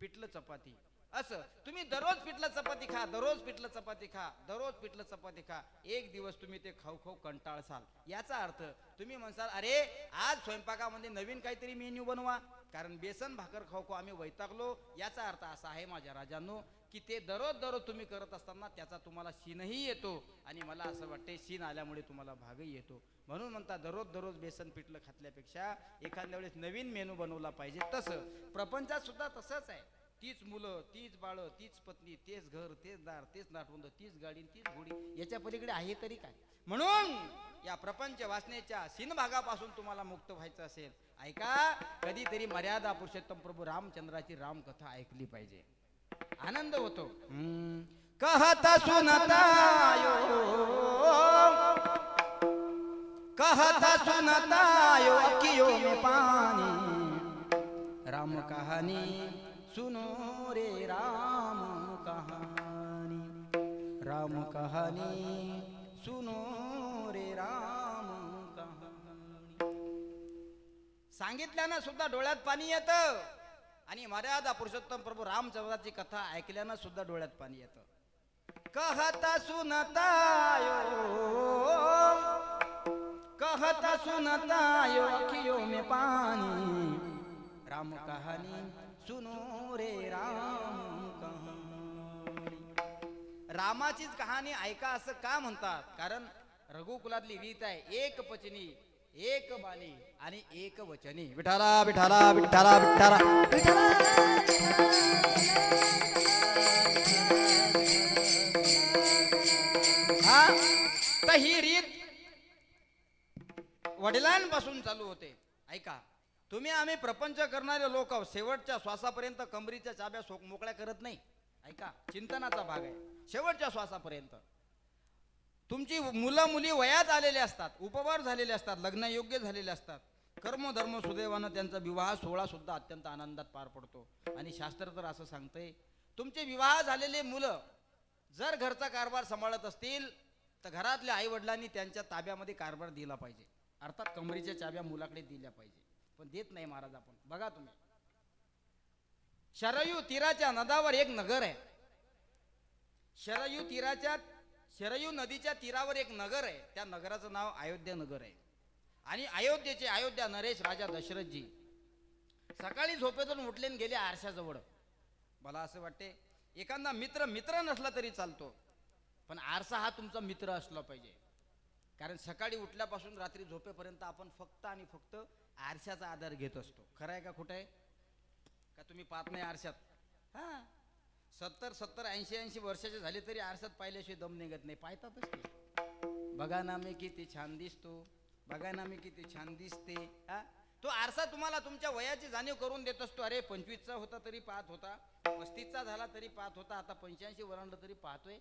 पिठलं चपाती. असं तुम्ही दररोज पिठलं चपाती खा, दररोज पिठलं चपाती खा, दररोज पिठलं चपाती खा. एक दिवस तुम्ही ते खाऊ खाऊ कंटाळसाल. याचा अर्थ तुम्ही म्हणसाल अरे आज स्वयंपाकामध्ये नवीन काहीतरी मेन्यू बनवा, कारण बेसन भाकर खाऊ खाऊ आम्ही वैतागलो. याचा अर्थ असा आहे माझ्या राजांनो, की ते दररोज दररोज तुम्ही करत असताना त्याचा तुम्हाला शीनही येतो. आणि मला असं वाटते शीन आल्यामुळे तुम्हाला भागही येतो. म्हणून म्हणता दररोज दररोज बेसन पिठलं खातल्यापेक्षा एखाद्या वेळेस नवीन मेनू बनवला पाहिजे. तसं प्रपंचात सुद्धा तसंच आहे. तीच मुलं, तीच बाळं, तीच पत्नी, तेच घर, तेच दार, तेच नाटवंद, तीच गाडी, तीच घोडी. याच्या पलीकडे आहे तरी काय? म्हणून या प्रपंच वासनेच्या शिनभागापासून तुम्हाला मुक्त व्हायचं असेल, ऐका, कधीतरी मर्यादा पुरुषोत्तम प्रभू रामचंद्राची रामकथा ऐकली पाहिजे, आनंद होतो. कहता सुनता कहता सुनता यो अखियों में पानी, राम कहानी सुनो रे राम कहानी, राम कहानी सुनो रे राम कहानी. सांगितल्यानं सुद्धा डोळ्यात पाणी येतं. आणि मर्यादा पुरुषोत्तम प्रभू रामचंद्राची कथा ऐकल्यानं सुद्धा डोळ्यात पाणी येतं. कहता सुनता यो अखियों में पानी, राम कहानी सुनो रे राम कहानी. रामाचीच कहाणी ऐका असं का म्हणतात? कारण रघुकुलातली रीत आहे एक पचनी, एक बाणी आणि एक वचनी. विठाला विठाला विठाला विठाला हा. तर ही रीत वडिलांपासून चालू होते. ऐका, तुम्ही आम्ही प्रपंच करणारे लोक आहोत. शेवटच्या श्वासापर्यंत कमरीच्या चाब्या मोकळ्या करत नाही. ऐका, चिंतनाचा भाग आहे. शेवटच्या श्वासापर्यंत तुमची मुलं मुली वयात आलेले असतात, उपवार झालेले असतात, लग्न योग्य झालेले असतात. कर्म धर्म सुदैवानं त्यांचा विवाह सोहळा सुद्धा अत्यंत आनंदात पार पडतो. आणि शास्त्र तर असं सांगतंय, तुमचे विवाह झालेले मुलं जर घरचा कारभार सांभाळत असतील तर घरातल्या आई वडिलांनी त्यांच्या ताब्यामध्ये कारभार दिला पाहिजे. अर्थात कमरीच्या चाब्या मुलाकडे दिल्या पाहिजे. पण देत नाही महाराज आपण. बघा तुम्ही, शरयू तीराच्या नदावर एक नगर आहे. शरयू नदीच्या तीरावर एक नगर आहे. त्या नगराचं नाव अयोध्या नगर आहे. आणि अयोध्येचे अयोध्या नरेश राजा दशरथजी सकाळी झोपेतून उठले आणि गेले आरशाजवळ. मला असं वाटते एखादा मित्र नसला तरी चालतो, पण आरसा हा तुमचा मित्र असला पाहिजे. कारण सकाळी उठल्यापासून रात्री झोपेपर्यंत आपण फक्त आणि फक्त आरशाचा आधार घेत असतो. खरं आहे का खोटं आहे? का तुम्ही पाहत नाही आरशात? हा, 70 80 वर्षाचे झाले तरी आरशात पाहिल्याशिवाय दम निघत नाही. पाहतातच ते. बघा ना मी किती छान दिसतो, बघा ना मी किती छान दिसते. हा, तो आरसा तुम्हाला तुमच्या वयाची जाणीव करून देत असतो. अरे 25चा होता तरी पाहत होता, 35चा झाला तरी पाहत होता, आता 85 वरांडलं तरी पाहतोय.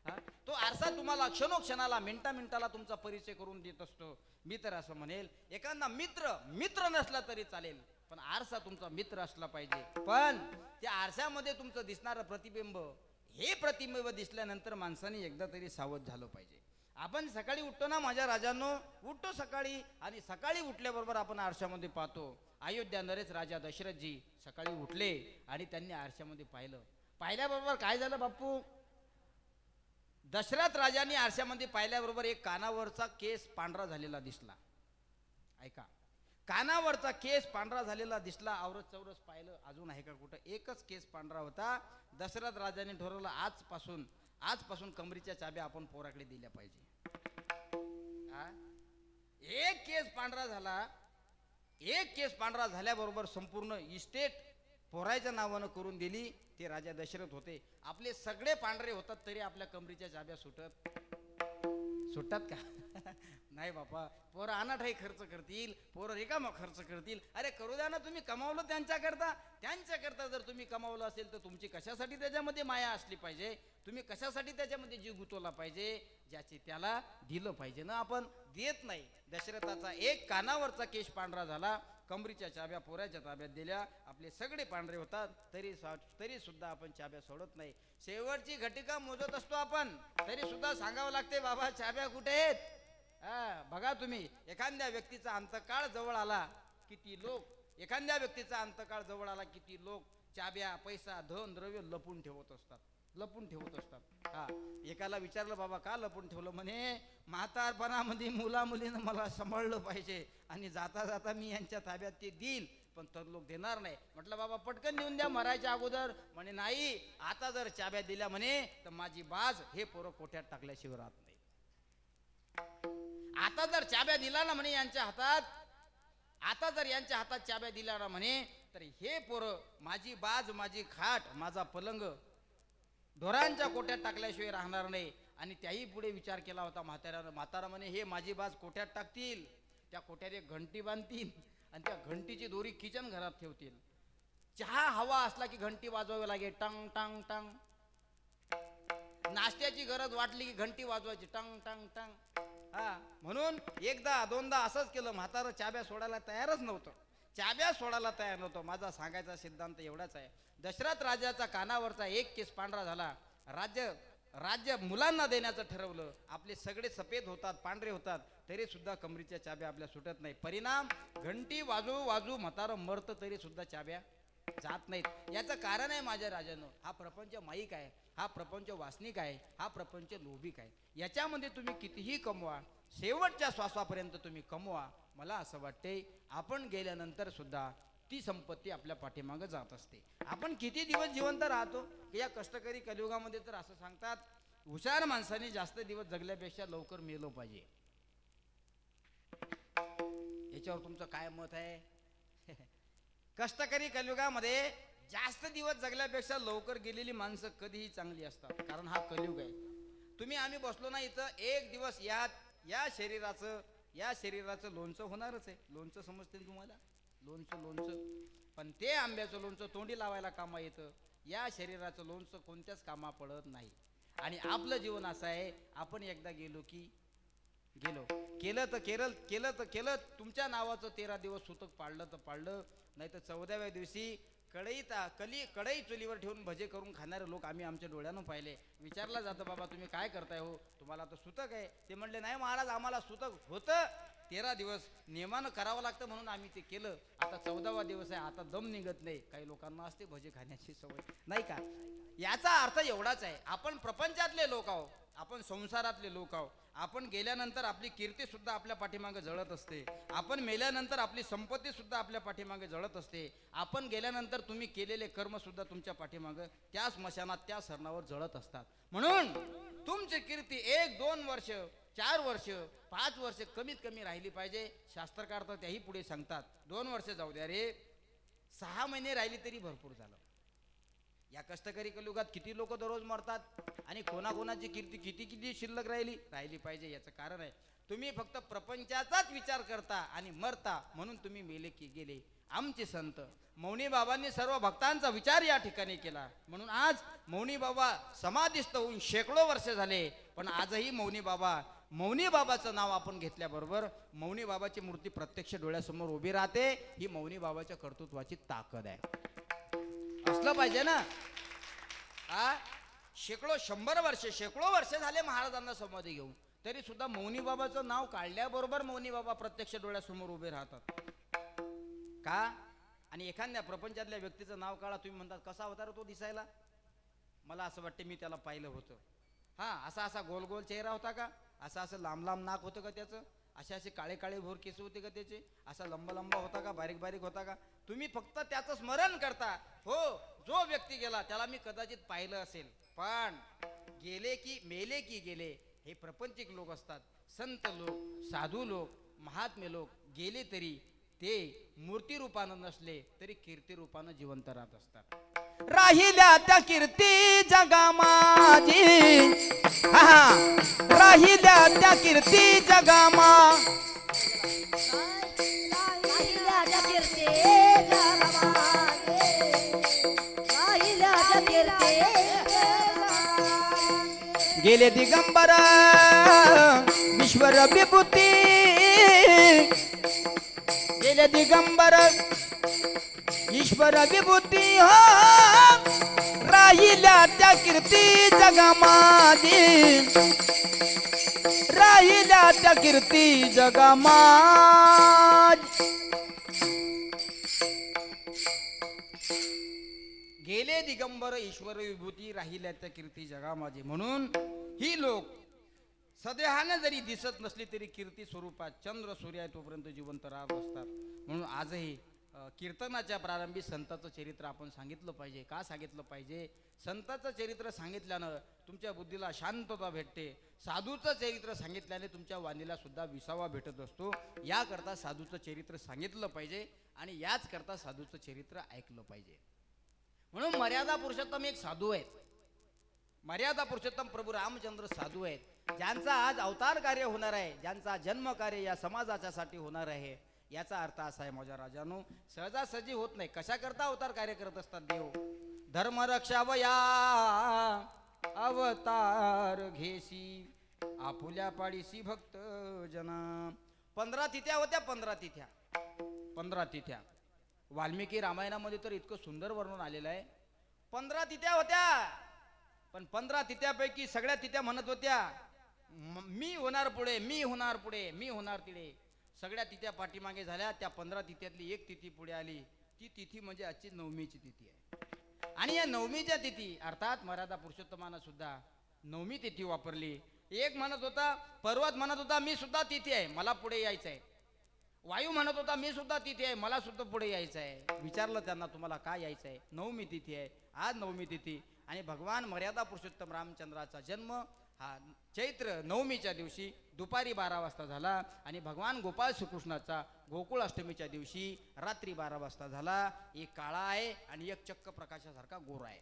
हा, तो आरसा तुम्हाला क्षणोक्षणाला मिनिटाला तुमचा परिचय करून देत असतो. मी तर असं म्हणेल, एखादा मित्र नसला तरी चालेल, पण आरसा तुमचा मित्र असला पाहिजे. पण त्या आरशामध्ये तुमचं दिसणारं प्रतिबिंब, हे प्रतिबिंब दिसल्यानंतर माणसाने एकदा तरी सावध झालं पाहिजे. आपण सकाळी उठतो ना माझ्या राजांनो, उठतो सकाळी, आणि सकाळी उठल्याबरोबर आपण आरशामध्ये पाहतो. अयोध्या नरेश राजा दशरथजी सकाळी उठले आणि त्यांनी आरशामध्ये पाहिल्याबरोबर काय झालं बाप्पू? दशरथ राजांनी आरशामध्ये पाहिल्याबरोबर एक कानावरचा केस पांढरा झालेला दिसला. ऐका, कानावरचा केस पांढरा झालेला दिसला. आवरत चौरस पाहिलं, अजून आहे का कुठं? एकच केस पांढरा होता. दशरथ राजाने ठरवलं आजपासून कमरीच्या चाब्या आपण पोराकडे दिल्या पाहिजे. एक केस पांढरा झाला. एक केस पांढरा झाल्याबरोबर संपूर्ण इस्टेट पोराच्या नावानं करून दिली. ते राजा दशरथ होते. आपले सगळे पांढरे होतात तरी आपल्या कमरीच्या चाब्या सुटतात का? नाही बापा, पोरं अनाठाई खर्च करतील, पोरं रिकामा खर्च करतील. अरे करू द्या ना, तुम्ही कमावलं त्यांच्याकरता जर तुम्ही कमावलं असेल तर तुमची कशासाठी त्याच्यामध्ये माया असली पाहिजे? तुम्ही कशासाठी त्याच्यामध्ये जीव गुंतवला पाहिजे? ज्याचे त्याला दिलं पाहिजे ना. आपण देत नाही. दशरथाचा एक कानावरचा केश पांढरा झाला, कमरीच्या चाब्या पोराच्या ताब्यात दिल्या. आपले सगळे पांढरे होतात तरी सुद्धा आपण चाब्या सोडत नाही. शेवटची घटिका मोजत असतो आपण, तरी सुद्धा सांगावं लागते, बाबा चाब्या कुठे आहेत? बघा तुम्ही, एखाद्या व्यक्तीचा अंतकाळ जवळ आला किती लोक चाब्या, पैसा, धन द्रव्य लपून ठेवत असतात. हा, एकाला विचारलं, बाबा का लपून ठेवलं? म्हणे म्हातारपणामध्ये मुला मुलीनं मला सांभाळलं पाहिजे आणि जाता जाता मी यांच्या ताब्यात ते देईल, पण तर लोक देणार नाही. म्हटलं बाबा पटकन देऊन द्या मरायच्या अगोदर. म्हणे नाही, आता जर चाब्या दिल्या म्हणे तर माझी बाज हे पोरं कोठ्यात टाकल्याशिवाय राहत नाही. आता जर चाब्या दिला ना म्हणे यांच्या हातात चाब्या दिला ना म्हणे, तर हे पोरं माझी बाज, माझी खाट, माझा पलंग ढोरांच्या कोट्यात टाकल्याशिवाय राहणार नाही. आणि त्याही पुढे विचार केला होता म्हातारा म्हणे, हे माझी बाज कोट्यात टाकतील, त्या कोट्यात एक घंटी बांधतील आणि त्या घंटीची दोरी किचन घरात ठेवतील. चहा हवा असला की घंटी वाजवावी लागेल, टंग टंग टंग. नाश्त्याची गरज वाटली की घंटी वाजवायची, टंग टंग टंग. हा, म्हणून एकदा दोनदा असंच केलं. म्हातारं चाब्या सोडायला तयारच नव्हतं. माझा सांगायचा सिद्धांत एवढाच आहे, दशरथ राजाचा कानावरचा एक केस पांढरा झाला. राज्य मुलांना देण्याचं ठरवलं. आपले सगळे सफेद होतात, पांढरे होतात, तरी सुद्धा कमरीच्या चाब्या आपल्या सुटत नाही. परिणाम, घंटी वाजू म्हातारं मरतं तरी सुद्धा चाब्या जात नाहीत. याचं कारण आहे माझ्या राजानं, हा प्रपंच माईक आहे, हा प्रपंच वासनिक आहे, हा प्रपंच लोभिक आहे. याच्यामध्ये तुम्ही कितीही कमवा, शेवटच्या श्वासापर्यंत तुम्ही कमवा, मला असं वाटते आपण गेल्यानंतर सुद्धा ती संपत्ती आपल्या पाठीमागं जात असते. आपण किती दिवस जिवंत राहतो की या कष्टकरी कलियुगामध्ये तर असं सांगतात, हुशार माणसाने जास्त दिवस जगल्यापेक्षा लवकर मेलो पाहिजे. याच्यावर तुमचं काय मत आहे? कष्टकरी कलियुगामध्ये जास्त दिवस जगल्यापेक्षा लवकर गेलेली माणसं कधीही चांगली असतात, कारण हा कलियुग आहे. तुम्ही आम्ही बसलो ना इथं, एक दिवस या शरीराचं लोणचं होणारच आहे. लोणचं समजते ना तुम्हाला? लोणचं पण ते आंब्याचं लोणचं तोंडी लावायला कामा येतं, या शरीराचं लोणचं कोणत्याच कामा पडत नाही. आणि आपलं जीवन असं आहे, आपण एकदा गेलो की गेलो, केलं तर केलं, तुमच्या नावाचं 13 दिवस सुतक पाळलं तर पाळलं, नाही तर 14व्या दिवशी कढई चुलीवर ठेवून भजे करून खाणारे लोक आम्ही आमच्या डोळ्यानं पाहिले. विचारलं जातं, बाबा तुम्ही काय करताय हो, तुम्हाला तर सुतक आहे. ते म्हणले नाही महाराज, आम्हाला सुतक होतं, 13 दिवस नियमानं करावं लागतं म्हणून आम्ही ते केलं. आता 14वा दिवस आहे, आता दम निघत नाही. काही लोकांना असते भजे खाण्याची सवय, नाही का? याचा अर्थ एवढाच आहे, आपण प्रपंचातले लोक आहोत, आपण संसारातले लोक आहोत. आपण गेल्यानंतर आपली कीर्ती सुद्धा आपल्या पाठीमागे जळत असते, आपण मेल्यानंतर आपली संपत्ती सुद्धा आपल्या पाठीमागे जळत असते, आपण गेल्यानंतर तुम्ही केलेले कर्म सुद्धा तुमच्या पाठीमागे त्या स्मशानात त्या सरणावर जळत असतात. म्हणून तुमची कीर्ती 1-2 वर्ष, 4 वर्ष, 5 वर्ष कमीत कमी राहिली पाहिजे. शास्त्रकार तर त्याही पुढे सांगतात 2 वर्ष जाऊ द्या रे, 6 महिने राहिली तरी भरपूर झालं. या कष्टकरी कलियुगात किती लोक दररोज मरतात आणि कोणाकोणाची कीर्ती किती शिल्लक राहिली पाहिजे. याचं कारण आहे, तुम्ही फक्त प्रपंचाचाच विचार करता आणि मरता, म्हणून तुम्ही मेले की गेले. आमचे संत मौनी बाबांनी सर्व भक्तांचा विचार या ठिकाणी केला, म्हणून आज मौनी बाबा समाधिस्थ होऊन शेकडो वर्ष झाले. पण आजही मौनी बाबाचं नाव आपण घेतल्याबरोबर मौनी बाबाची मूर्ती प्रत्यक्ष डोळ्यासमोर उभी राहते. ही मौनी बाबाच्या कर्तृत्वाची ताकद आहे. असलं पाहिजे ना. शेकडो 100 वर्ष झाले महाराजांना समाधी घेऊन, तरी सुद्धा मौनी बाबाचं नाव काढल्याबरोबर मौनी बाबा प्रत्यक्ष डोळ्यासमोर उभे राहतात. का? आणि एखाद्या प्रपंचातल्या व्यक्तीचं नाव काढा, तुम्ही म्हणतात कसा होता रे तो दिसायला, मला असं वाटते मी त्याला पाहिलं होतं. असा गोल गोल चेहरा होता का, असं लांब नाक होतं का त्याचं, असे काळे भोर केस होते का त्याचे, असा लंबा होता का, बारीक होता का? तुम्ही फक्त त्याचं स्मरण करता. हो, जो व्यक्ती गेला त्याला मी कदाचित पाहिलं असेल, पण गेले की मेले की गेले हे प्रपंचिक लोक असतात. संत लोक, साधू लोक, महात्मे लोक गेले तरी ते मूर्ती रूपानं नसले तरी कीर्ती रूपानं जिवंत राहत असतात. राहिल्या त्या कीर्ती जगा माझी, राहिल्या त्या कीर्ती जगा गेले दिगंबर ईश्वर विभूती, गेले दिगंबर ईश्वर विभूती, हो राहिल्या त्या कीर्ती जगा माझी, राहिल्या त्या कीर्ती जगा माझी. गेले दिगंबर ईश्वर विभूती, राहिल्या त्या कीर्ती जगा माझी. म्हणून ही लोक सदेहाने जरी दिसत नसली तरी कीर्ती स्वरूपात चंद्र सूर्य तोपर्यंत जिवंत राहत असतात. म्हणून आजही कीर्तनाच्या प्रारंभी संताचं चरित्र आपण सांगितलं पाहिजे. का सांगितलं पाहिजे? संताचं चरित्र सांगितल्यानं तुमच्या बुद्धीला शांतता भेटते, साधूचं चरित्र सांगितल्याने तुमच्या वाणीला सुद्धा विसावा भेटत असतो. याकरता साधूचं चरित्र सांगितलं पाहिजे आणि याच करता साधूचं चरित्र ऐकलं पाहिजे. म्हणून मर्यादा पुरुषोत्तम एक साधू आहेत. मर्यादा पुरुषोत्तम प्रभू रामचंद्र साधू आहेत, ज्यांचा आज अवतार कार्य होणार आहे, ज्यांचा जन्म कार्य या समाजाच्यासाठी होणार आहे. याचा अर्थ असा आहे माझ्या राजानो, सहजासहजी होत नाही. कशा करता अवतार कार्य करत असतात देव? धर्म रक्षावया अवतार घेसी, आपुल्या पाडीसी भक्त जना. 15 तिथ्या होत्या, 15 तिथ्या. वाल्मिकी रामायणामध्ये तर इतकं सुंदर वर्णन आलेलं आहे. 15 तिथ्या होत्या, पण 15 तिथ्यापैकी सगळ्या तिथ्या म्हणत होत्या मी होणार पुढे, मी होणार पुढे, मी होणार तिथे. सगळ्या तिथ्या पाठीमागे झाल्या. त्या 15 तिथ्यातली एक तिथी पुढे आली. ती तिथी म्हणजे आजची नवमीची तिथी आहे. आणि या नवमीच्या तिथी अर्थात मर्यादा पुरुषोत्तमानं सुद्धा नवमी तिथी वापरली. एक म्हणत होता, पर्वत म्हणत होता मी सुद्धा तिथी आहे, मला पुढे यायचं आहे. वायू म्हणत होता मी सुद्धा तिथी आहे, मला सुद्धा पुढे यायचं आहे. विचारलं त्यांना तुम्हाला काय यायचं आहे? नवमी तिथी आहे. आज नवमी तिथी आणि भगवान मर्यादा पुरुषोत्तम रामचंद्राचा जन्म हा चैत्र नवमीच्या दिवशी दुपारी 12 वाजता झाला आणि भगवान गोपाळ श्रीकृष्णाचा गोकुळ अष्टमीच्या दिवशी रात्री 12 वाजता झाला. एक काळा आहे आणि एक चक्क प्रकाशासारखा गोरा आहे.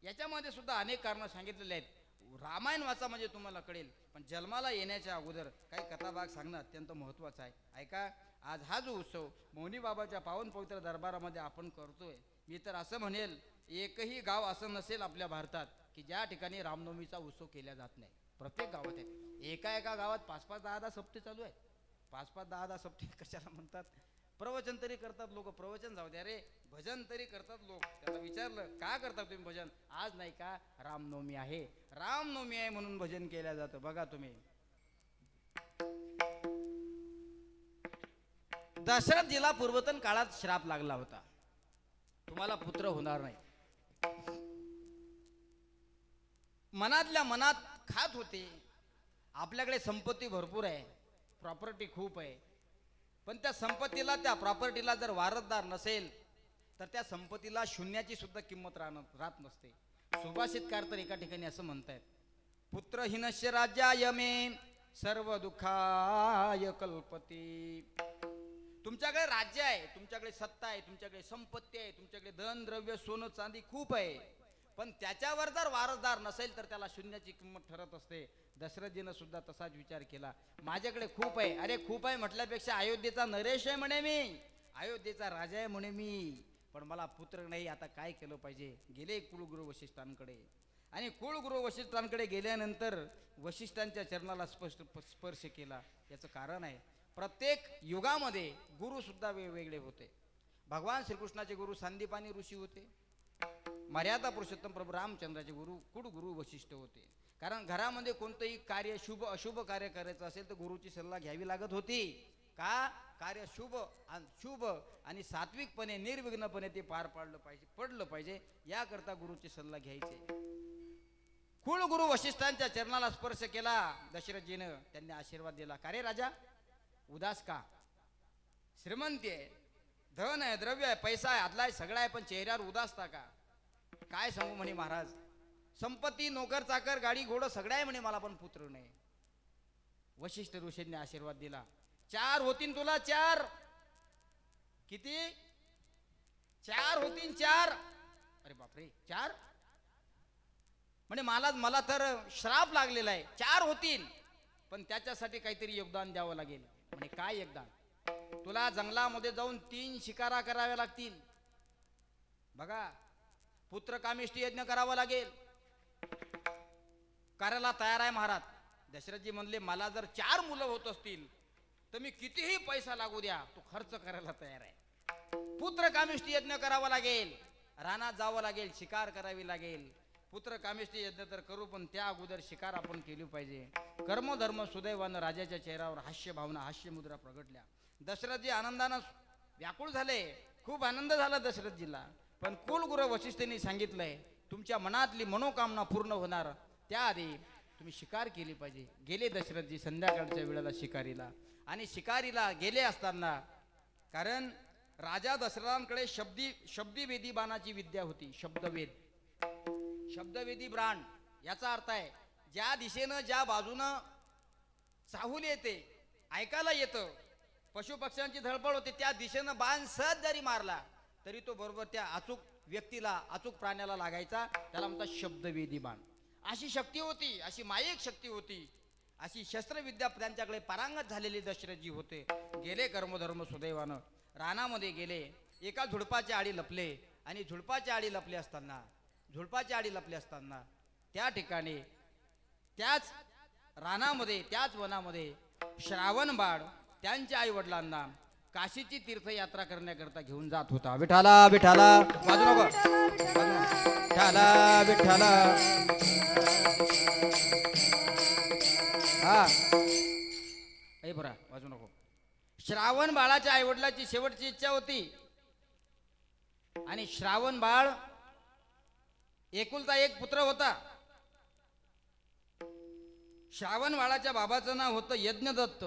याच्यामध्ये सुद्धा अनेक कारणं सांगितलेले आहेत. रामायण वाचा म्हणजे तुम्हाला कळेल, पण जन्माला येण्याच्या अगोदर काही कथाभाग सांगणं अत्यंत महत्त्वाचं आहे. ऐका, आज हा जो उत्सव मौनी बाबाच्या पावन पवित्र दरबारामध्ये आपण करतोय, मी तर असं म्हणेल एकही गाव असं नसेल आपल्या भारतात की ज्या ठिकाणी रामनवमीचा उत्सव केला जात नाही. प्रत्येक गावात आहे. एका एका गावात 5-5, 10-10 सप्ते चालू आहेत. 5-5, 10-10 सप्ते कशाला म्हणतात? प्रवचन तरी करतात लोक. प्रवचन जाऊ द्या रे, भजन तरी करतात लोक. त्याला विचारलं का करता तुम्ही भजन? आज नाही का रामनवमी आहे, रामनवमी आहे म्हणून भजन केलं जातं. बघा तुम्ही, दशरथजीला पूर्वतन काळात श्राप लागला होता, तुम्हाला पुत्र होणार नाही. मनातल्या मनात खात होते, आपल्याकडे संपत्ती भरपूर आहे, प्रॉपर्टी खूप आहे, पण त्या संपत्तीला त्या प्रॉपर्टीला जर वारसदार नसेल तर त्या संपत्तीला शून्याची सुद्धा किंमत राहत नसते. सुभाषितकार तर एका ठिकाणी असं म्हणतायत, पुत्रहीनस्य राज्याय मे सर्व दुःखाय कल्पते. तुमच्याकडे राज्य आहे, तुमच्याकडे सत्ता आहे, तुमच्याकडे संपत्ती आहे, तुमच्याकडे धन द्रव्य सोनं चांदी खूप आहे, पण त्याच्यावर जर वारसदार नसेल तर त्याला शून्याची किंमत ठरत असते. दशरथजीनं सुद्धा तसाच विचार केला. माझ्याकडे खूप आहे, अरे खूप आहे म्हटल्यापेक्षा अयोध्येचा नरेश आहे म्हणे मी, अयोध्येचा राजा आहे म्हणे मी, पण मला पुत्र नाही. आता काय केलं पाहिजे? गेले कुलगुरू वशिष्ठांकडे आणि कुलगुरू वशिष्ठांकडे गेल्यानंतर वशिष्ठांच्या चरणाला स्पर्श केला. याचं कारण आहे, प्रत्येक युगामध्ये गुरु सुद्धा वेगवेगळे होते. भगवान श्रीकृष्णाचे गुरु सांदीपानी ऋषी होते, मर्यादा पुरुषोत्तम प्रभू रामचंद्राचे गुरु कुलगुरू वशिष्ठ होते. कारण घरामध्ये कोणतंही कार्य शुभ अशुभ कार्य करायचं असेल तर गुरुची सल्ला घ्यावी लागत होती. का? कार्य शुभ आणि सात्विकपणे निर्विघ्नपणे ते पार पडलं पाहिजे याकरता गुरुची सल्ला घ्यायचे. कुलगुरू वशिष्ठांच्या चरणाला स्पर्श केला दशरथजीनं. त्यांनी आशीर्वाद दिला. का रे राजा, उदास का? श्रीमंती आहे, धन आहे, द्रव्य आहे, पैसा आहे, आदला आहे, सगळा आहे, पण चेहऱ्यावर उदासता का? काय सांगू म्हणे महाराज, संपत्ती नोकर चाकर गाडी घोडं सगळं आहे म्हणे, मला पण पुत्र नाही. वशिष्ठ ऋषींनी आशीर्वाद दिला. 4 होतीन तुला, 4. किती? 4 होतीन, 4. अरे बापरे, 4 म्हणे मला तर श्राप लागलेला आहे. 4 होतील, पण त्याच्यासाठी काहीतरी योगदान द्यावं लागेल. म्हणे काय योगदान? तुला जंगलामध्ये जाऊन 3 शिकारा कराव्या लागतील. बघा, पुत्र कामिष्टी यज्ञ करावा लागेल. करायला तयार आहे महाराज. दशरथजी म्हणले, मला जर 4 मुलं होत असतील तर मी कितीही पैसा लागू द्या, तो खर्च करायला तयार आहे. पुत्र कामिष्टी यज्ञ करावा लागेल, रानात जावं लागेल, शिकार करावी लागेल. पुत्र कामिष्टी यज्ञ तर करू, पण त्या अगोदर शिकार आपण केली पाहिजे. कर्मधर्म सुदैवानं राजाच्या चेहऱ्यावर हास्य भावना, हास्य मुद्रा प्रगटल्या. दशरथजी आनंदानं व्याकुळ झाले. खूप आनंद झाला दशरथजीला. पण कुलगुरू वशिष्ठांनी सांगितलंय, तुमच्या मनातली मनोकामना पूर्ण होणार त्याआधी तुम्ही शिकार केली पाहिजे. गेले दशरथजी संध्याकाळच्या वेळेला शिकारीला, आणि शिकारीला गेले असताना, कारण राजा दशरथांकडे शब्दवेदी बाणाची विद्या होती. शब्दवेदी बाण याचा अर्थ आहे, ज्या दिशेनं ज्या बाजूनं चाहूल येते, ऐकायला येतं, पशुपक्ष्यांची धडपड होते, त्या दिशेनं बाण सहज जरी मारला तरी तो बरोबर त्या अचूक व्यक्तीला, अचूक प्राण्याला लागायचा. त्याला म्हणतात शब्दवेदी बाण. अशी शक्ती होती, अशी मायिक शक्ती होती, अशी शस्त्रविद्या त्यांच्याकडे पारंगत झालेले दशरथजी होते. गेले कर्मधर्म सुदैवानं, रानामध्ये गेले, एका झुडपाच्या आडी लपले, आणि झुडपाच्या आडी लपले असताना त्या ठिकाणी, त्याच रानामध्ये, त्याच वनामध्ये श्रावण बाळ त्यांच्या आई वडिलांना काशीची तीर्थयात्रा करण्याकरता घेऊन जात होता. विठाला विठाला, वाजू नको, विठाला विठाला. हा बरा, वाजू नको. श्रावण बाळाच्या आईवडिलाची शेवटची इच्छा होती आणि श्रावण बाळ एकुलता एक पुत्र होता. श्रावण बाळाच्या बाबाचं नाव होतं यज्ञदत्त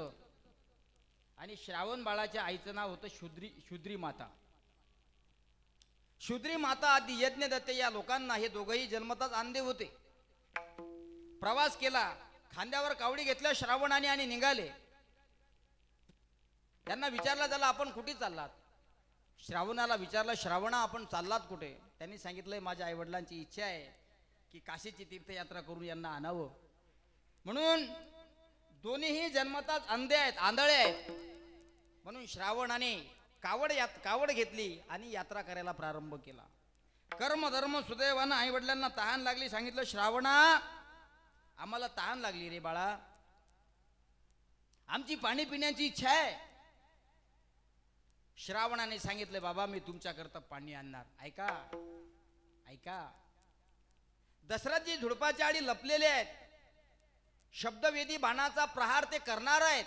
आणि श्रावण बाळाच्या आईचं नाव होतं शूद्री माता. शूद्री माता आधी यज्ञदत्त या लोकांना हे दोघंही जन्मताच अंधे होते. प्रवास केला, खांद्यावर कावडी घेतल्या श्रावणाने आणि निघाले. त्यांना विचारलं झालं आपण कुठे चाललात. श्रावणाला विचारलं श्रावणा आपण चाललात कुठे. त्यांनी सांगितलंय माझ्या आईवडिलांची इच्छा आहे की काशीची तीर्थयात्रा करून यांना आणावं. म्हणून दोन्हीही जन्मताच अंधे आहेत, आंधळे आहेत. म्हणून श्रावणाने कावड घेतली आणि यात्रा करायला प्रारंभ केला. कर्म धर्म सुदैवानं आई वडिलांना तहान लागली. सांगितलं श्रावणा आम्हाला तहान लागली रे बाळा, आमची पाणी पिण्याची इच्छा आहे. श्रावणाने सांगितलं बाबा मी तुमच्याकरता पाणी आणणार. ऐका ऐका, दशरथजी झुडपाच्या आडी लपलेले आहेत. शब्दवेदी बाणाचा प्रहार ते करणार आहेत.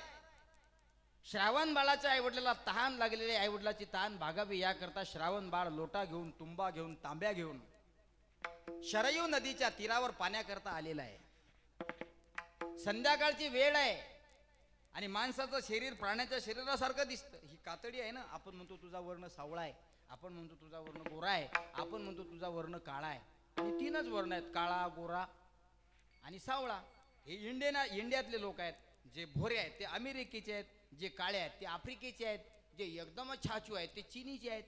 श्रावण बाळाच्या आईवडिलाला तहान लागलेले, आईवडिलाची तहान भागावी याकरता श्रावण बाळ लोटा घेऊन, तुंबा घेऊन, तांब्या घेऊन शरयू नदीच्या तीरावर पाण्याकरता आलेला आहे. संध्याकाळची वेळ आहे आणि माणसाचं शरीर प्राण्याच्या शरीरासारखं दिसतं. ही कातडी आहे ना, आपण म्हणतो तुझा वर्ण सावळा आहे, आपण म्हणतो तुझा वर्ण गोरा आहे, आपण म्हणतो तुझा वर्ण काळा आहे. आणि तीनच वर्ण आहेत, काळा, गोरा आणि सावळा. हे इंडियातले लोक आहेत. जे भोरे आहेत ते अमेरिकेचे आहेत, जे काळे आहेत ते आफ्रिकेचे आहेत, जे एकदम छाछू आहेत ते चीनीचे आहेत.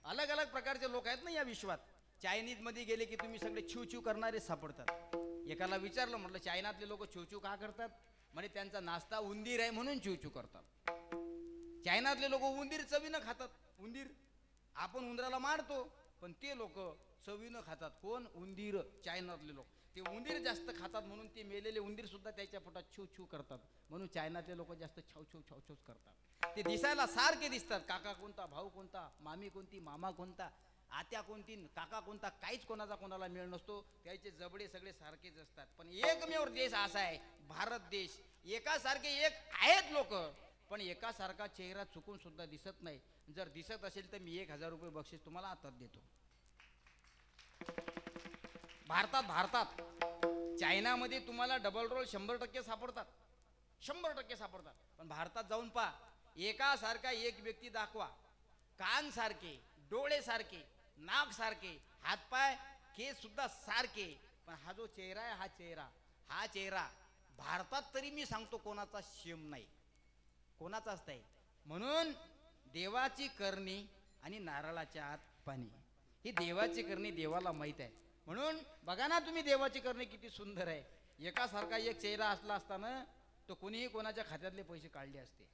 अलग अलग प्रकारचे लोक आहेत ना या विश्वात. चायनीज मध्ये गेले की तुम्ही सगळे छू करणारे सापडतात. एकाला विचारलं, म्हटलं चायनातले लोक छू का करतात. म्हणजे त्यांचा नाश्ता उंदीर आहे म्हणून छू करतात. चायनातले लोक उंदीर चवीनं खातात. उंदीर आपण उंदराला मारतो पण ते लोक चवीनं खातात. कोण? उंदीर. चायनातले लोक ते उंदीर जास्त खातात म्हणून ते मेलेले उंदीर सुद्धा त्याच्या पोटात छू करतात. म्हणून चायनातले लोक जास्त छाव करतात. ते दिसायला सारखे दिसतात. काका कोणता, भाऊ कोणता, मामी कोणती, मामा कोणता, आत्या कोणती, काका कोणता, काहीच कोणाचा कोणाला मेळ नसतो. त्याचे जबडे सगळे सारखेच असतात. पण एकमेव देश असा आहे भारत देश. एकासारखे एक आहेत लोक पण एकासारखा चेहरा चुकून सुद्धा दिसत नाही. जर दिसत असेल तर मी 1000 रुपये बक्षीस तुम्हाला आतात देतो. भारतात चायनामध्ये तुम्हाला डबल रोल 100% सापडतात. 100% सापडतात. पण भारतात जाऊन पहा, एकासारखा एक व्यक्ती दाखवा. कान सारखे, डोळे सारखे, नाक सारखे, हातपाय केस सुद्धा सारखे. पण हा जो चेहरा आहे, हा चेहरा भारतात तरी मी सांगतो कोणाचा शेम नाही, कोणाचाच नाही. म्हणून देवाची करणी आणि नारळाच्या आत पाणी, ही देवाची करणी देवाला माहित आहे. म्हणून बघा ना तुम्ही, देवाची करणी किती सुंदर आहे. एकासारखा एक चेहरा असला असताना तो कोणीही कोणाच्या खात्यातले पैसे काढले असते.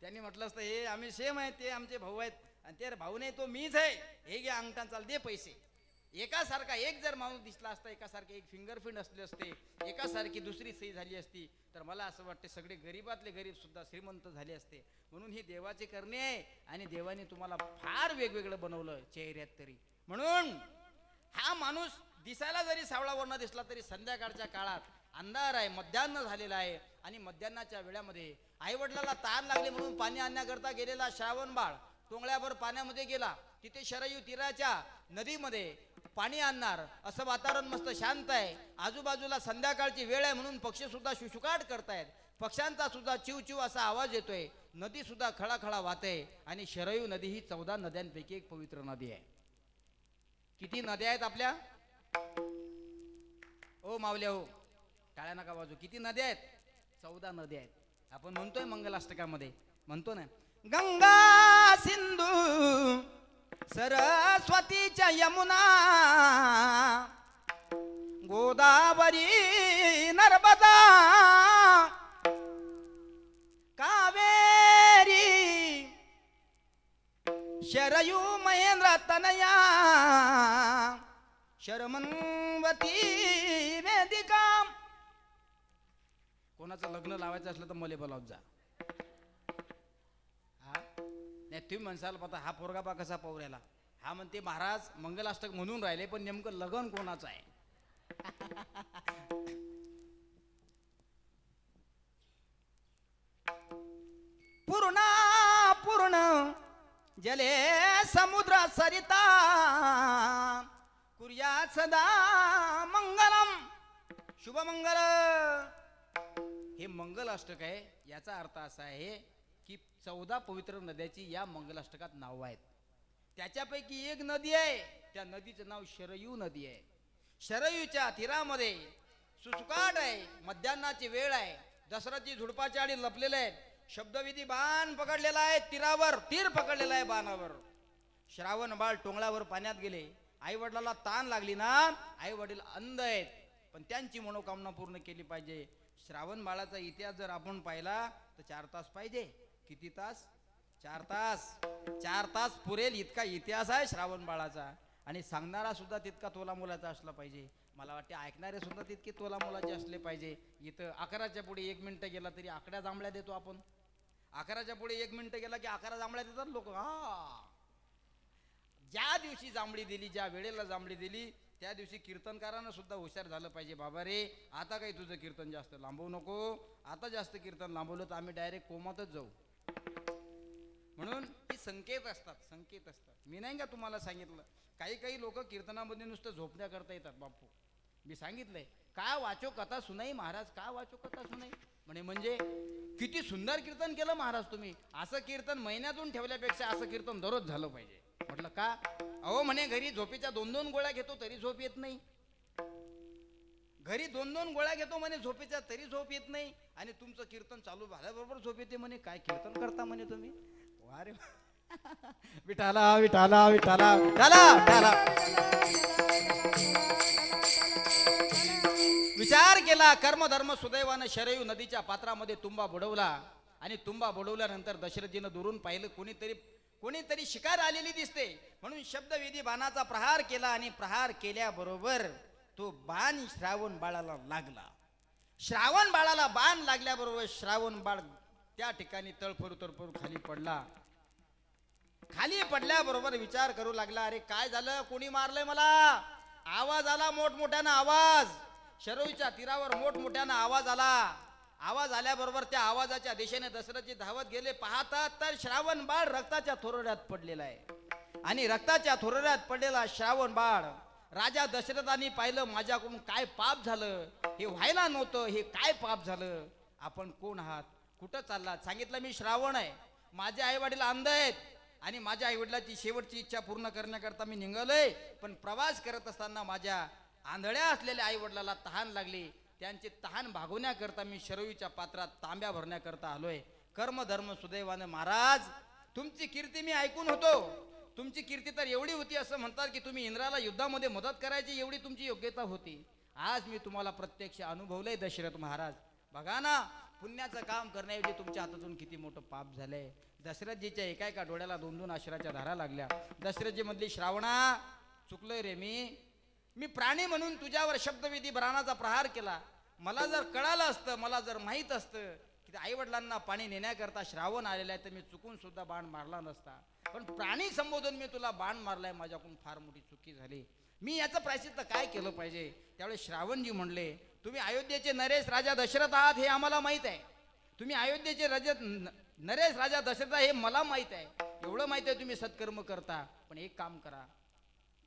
त्यांनी म्हटलं असतं हे आम्ही सेम आहे, ते आमचे भाऊ आहेत, आणि ते भाऊ नाही तो मीच आहे, हे घे अंगठा चाल दे पैसे. एकासारखा एक जर माणूस दिसला असता, एकासारखे एक फिंगरप्रिंट असले असते, एकासारखी दुसरी सही झाली असती, तर मला असं वाटते सगळे गरीबातले गरीब सुद्धा श्रीमंत झाले असते. म्हणून ही देवाची करणी आहे आणि देवाने तुम्हाला फार वेगवेगळं बनवलं चेहऱ्यात तरी. म्हणून हा माणूस दिसायला जरी सावळा वर्ण दिसला तरी संध्याकाळच्या काळात अंधार आहे, मध्यान्ह झालेला आहे. आणि मध्यान्हाच्या वेळामध्ये आईवडिलाला तहान लागली म्हणून पाणी आणण्याकरता गेलेला श्रावण बाळ टोंगळ्याभर पाण्यामध्ये गेला. तिथे शरयू तीराच्या नदीमध्ये पाणी आणणार. असं वातावरण मस्त शांत आहे. आजूबाजूला संध्याकाळची वेळ आहे म्हणून पक्षी सुद्धा शुशुकाट करतायत. पक्ष्यांचा सुद्धा चिव असा आवाज येतोय. नदी सुद्धा खळाखळा वाहते. आणि शरयू नदी ही 14 नद्यांपैकी एक पवित्र नदी आहे. किती नद्या आहेत आपल्या? ओ मावल्या हो, टाळ्या नका वाजू. किती नद्या आहेत? 14 नद्या आहेत. आपण म्हणतोय मंगलाष्टकामध्ये, म्हणतो ना, गंगा सिंधू सरस्वतीच्या यमुना गोदावरी नर्मदा कावेरी शरयू महेंद्र तनया शरमन्वती वेदिका. कोणाचं लग्न लावायचं असलं तर मले बोलावत जा. नाही तुम्ही म्हणसाल पता हा पोरगा बा कसा पवऱ्याला. हा म्हणते महाराज मंगलाष्टक म्हणून राहिले पण नेमकं लग्न कोणाचं आहे. पूर्ण जले समुद्र सरिता कुर्या सदा मंगलम शुभमंगल. हे मंगल अष्टक आहे. याचा अर्थ असा आहे की 14 पवित्र नद्याची या मंगल अष्टकात नाव आहेत. त्याच्यापैकी एक नदी आहे, त्या नदीचं नाव शरयू नदी आहे. शरयूच्या तीरामध्ये सुसुकाट आहे, मध्यान्नाची वेळ आहे, दसऱ्याची झुडपाची आणि लपलेले आहेत. शब्दविधी बाण पकडलेला आहे तीरावर, तीर पकडलेला आहे बाणावर. श्रावण बाळ टोंगळावर पाण्यात गेले. आई वडिलाला ताण लागली ना, आई वडील अंध आहेत पण त्यांची मनोकामना पूर्ण केली पाहिजे. श्रावण बाळाचा इतिहास जर आपण पाहिला तर 4 तास पाहिजे. किती तास? 4 तास. 4 तास पुरेल इतका इतिहास आहे श्रावण बाळाचा. आणि सांगणारा सुद्धा तितका तोला मोलाचा असला पाहिजे. मला वाटते ऐकणारे सुद्धा तितके तोला मोलाचे असले पाहिजे. इथं 11च्या पुढे 1 मिनिट गेला तरी आकड्या जांभळ्या देतो आपण. 11च्या पुढे 1 मिनिट गेला की 11 जांभळ्या देतात लोक. ज्या दिवशी जांभळी दिली, ज्या वेळेला जांभळी दिली, त्या दिवशी कीर्तनकारांना सुद्धा हुशार झालं पाहिजे. बाबा रे, आता काही तुझं कीर्तन जास्त लांबवू नको. आता जास्त कीर्तन लांबवलं तर आम्ही डायरेक्ट कोमातच जाऊ. म्हणून ही संकेत असतात, संकेत असतात. मी नाही का तुम्हाला सांगितलं, काही लोक कीर्तनामध्ये नुसतं झोपण्या करता येतात. बापू मी सांगितलंय, का वाचो कथा सुनाई महाराज, का वाचो कथा सुनाई म्हणजे किती सुंदर कीर्तन केलं महाराज तुम्ही. असं कीर्तन महिन्यातून ठेवल्यापेक्षा असं कीर्तन दररोज झालं पाहिजे. म्हटलं का? अहो म्हणे घरी झोपेच्या 2-2 गोळ्या घेतो तरी झोप येत नाही. घरी 2-2 गोळ्या घेतो म्हणे झोपेच्या तरी झोप येत नाही. आणि तुमचं कीर्तन चालू झाल्याबरोबर झोप येते म्हणे. काय कीर्तन करता म्हणे तुम्ही. वा रे विठाला विठाला विठाला विठाला विठाला. विचार केला, कर्मधर्म सुदैवानं शरयू नदीच्या पात्रामध्ये तुंबा बुडवला. आणि तुंबा बुडवल्यानंतर दशरथजीनं दुरून पाहिलं कोणीतरी शिकार आलेली दिसते. म्हणून शब्दविधी बाणाचा प्रहार केला आणि प्रहार केल्याबरोबर तो बाण श्रावण बाळाला लागला. श्रावण बाळाला बाण लागल्याबरोबर श्रावण बाळ त्या ठिकाणी तळफरू खाली पडला. खाली पडल्याबरोबर विचार करू लागला, अरे काय झालं, कोणी मारलंय मला. आवाज आला मोठमोठ्यानं, आवाज. शरयूच्या तीरावर मोठमोठ्यानं आवाज आला. आवाज आल्याबरोबर त्या आवाजाच्या दिशेने दशरथजी धावत गेले. पाहतात तर श्रावण बाळ रक्ताच्या थोरड्यात पडलेला आहे. आणि रक्ताच्या थोरड्यात पडलेला श्रावण बाळ राजा दशरथांनी पाहिलं, माझ्याकडून काय पाप झालं, हे व्हायला नव्हतं, हे काय पाप झालं. आपण कोण आहात, कुठं चाललात. सांगितलं मी श्रावण आहे, माझे आई वडील अंध आहेत आणि माझ्या आई वडिलाची शेवटची इच्छा पूर्ण करण्याकरता मी निघालोय. पण प्रवास करत असताना माझ्या आंधळ्या असलेल्या आई वडिलाला तहान लागली. त्यांचे तहान भागवण्याकरता मी शरयूच्या पात्रात तांब्या भरण्याकरता आलोय. कर्मधर्म सुदैवानं महाराज, तुमची कीर्ती मी ऐकून होतो. तुमची कीर्ती तर एवढी होती, असं म्हणतात की तुम्ही इंद्राला युद्धामध्ये मदत करायची एवढी तुमची योग्यता होती. आज मी तुम्हाला प्रत्यक्ष अनुभवलंय दशरथ महाराज. बघा ना, पुण्याचं काम करण्याऐवजी तुमच्या हातातून किती मोठं पाप झालंय. दशरथजीच्या एका डोळ्याला 2-2 अश्राच्या धारा लागल्या. दशरथजी म्हणली, श्रावणा चुकलोय रे मी प्राणी म्हणून तुझ्यावर शब्दविधी बाणाचा प्रहार केला. मला जर कळालं असतं, मला जर माहीत असतं की आई वडिलांना पाणी नेण्याकरता श्रावण आलेला आहे, तर मी चुकून सुद्धा बाण मारला नसता. पण प्राणी संबोधून मी तुला बाण मारलाय, माझ्याकडून फार मोठी चुकी झाली. मी याचं प्रायश्चित्त काय केलं पाहिजे. त्यावेळेस श्रावणजी म्हणले, तुम्ही अयोध्येचे नरेश राजा दशरथ आहात हे आम्हाला माहित आहे. तुम्ही अयोध्येचे नरेश राजा दशरथ हे मला माहित आहे. एवढं माहित आहे तुम्ही सत्कर्म करता. पण एक काम करा.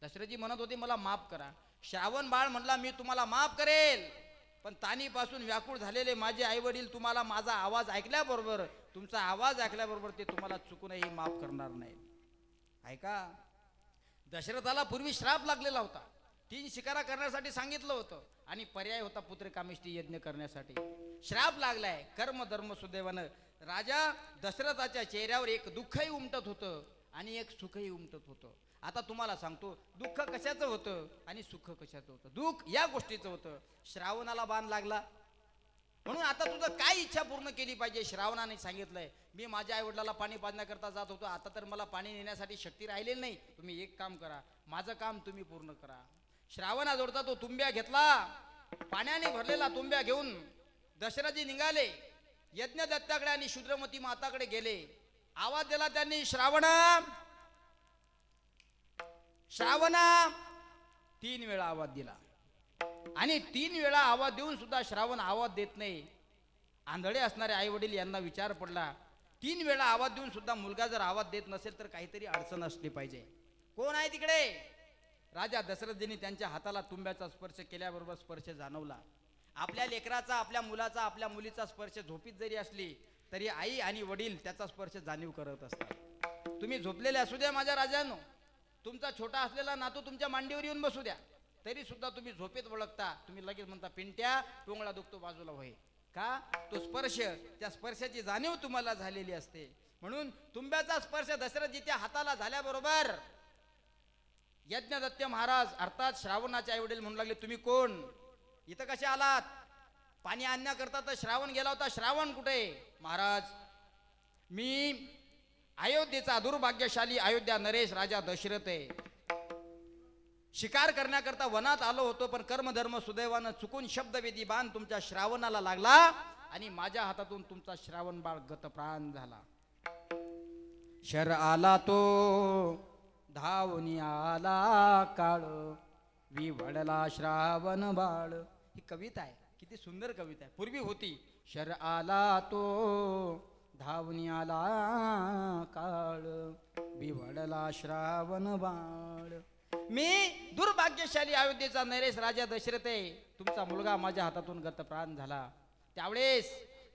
दशरथजी म्हणत होते, मला माफ करा. श्रावण बाळ म्हणला, मी तुम्हाला माफ करेल, पण तानीपासून व्याकुळ झालेले माझे आई वडील तुम्हाला माझा आवाज ऐकल्याबरोबर, तुमचा आवाज ऐकल्याबरोबर ते तुम्हाला चुकूनही माफ करणार नाही. ऐका, दशरथाला पूर्वी श्राप लागलेला होता. 3 शिकारा करण्यासाठी सांगितलं होतं आणि पर्याय होता पुत्रकामेष्टी यज्ञ करण्यासाठी. श्राप लागलाय. कर्मधर्म सुदैवानं राजा दशरथाच्या चेहऱ्यावर एक दुःखही उमटत होतं आणि एक सुखही उमटत होतं. आता तुम्हाला सांगतो, दुःख कशाचं होतं आणि सुख कशाचं होतं. दुःख या गोष्टीचं होतं, श्रावणाला बाण लागला म्हणून आता तुझं काय इच्छा पूर्ण केली पाहिजे. श्रावणाने सांगितलंय, मी माझ्या आई वडिलाला पाणी पाजण्याकरता जात होतो, आता तर मला पाणी नेण्यासाठी शक्ती राहिलेली नाही. तुम्ही एक काम करा, माझं काम तुम्ही पूर्ण करा. श्रावणाजोडता तो तुंब्या घेतला. पाण्याने भरलेला तुंब्या घेऊन दशरथजी निघाले. यज्ञ दत्ताकडे आणि शूद्रमती माताकडे गेले. आवाज दिला त्यांनी, श्रावणा 3 वेळा आवाज दिला. आणि 3 वेळा आवाज देऊन सुद्धा श्रावण आवाज देत नाही. आंधळे असणारे आई वडील यांना विचार पडला 3 वेळा आवाज देऊन सुद्धा मुलगा जर आवाज देत नसेल तर काहीतरी अडचण असली पाहिजे. कोण आहे तिकडे? राजा दशरथजींनी त्यांच्या हाताला तुंब्याचा स्पर्श केल्याबरोबर स्पर्श जाणवला. आपल्या लेकराचा, आपल्या मुलाचा, आपल्या मुलीचा स्पर्श झोपीत जरी असली तरी आई आणि वडील त्याचा स्पर्श जाणीव करत असतात. तुम्ही झोपलेले असू द्या माझ्या राजांनो, तुमचा छोटा असलेला नातू तुमच्या मांडीवर येऊन बसू द्या, तरी सुद्धा तुम्ही झोपेत ओळखता. तुम्ही लगेच म्हणता, पिंट्या टोंगळा दुखतो बाजूला होय. का? तो स्पर्श, त्या स्पर्शाची जाणीव तुम्हाला झालेली असते. म्हणून तुंब्याचा स्पर्श दशरथजीच्या हाताला झाल्याबरोबर यज्ञदत्त महाराज अर्थात श्रावणाचे आई वडील म्हणू लागले, तुम्ही कोण? इथं कसे आलात? पाणी आणण्याकरता तर श्रावण गेला होता. श्रावण कुठे? महाराज, मी अयोध्येचा दुर्भाग्यशाली अयोध्या नरेश राजा दशरथ आहे. शिकार करण्याकरता वनात आलो होतो, पण कर्मधर्म सुदैवानं चुकून शब्दवेदी बाण तुमच्या श्रावणाला लागला आणि माझ्या हातातून तुमचा श्रावण बाळ गतप्राण झाला. शर आला तो धावून आला काळ, विवळला श्रावण बाळ. ही कविता आहे, किती सुंदर कविता आहे. पूर्वी होती, शर आला तो धावून आला काळ, विवळला श्रावण बाळ. मी दुर्भाग्यशाली अयोध्येचा नरेश राजा दशरथ आहे. तुमचा मुलगा माझ्या हातातून गतप्राण झाला. त्यावेळेस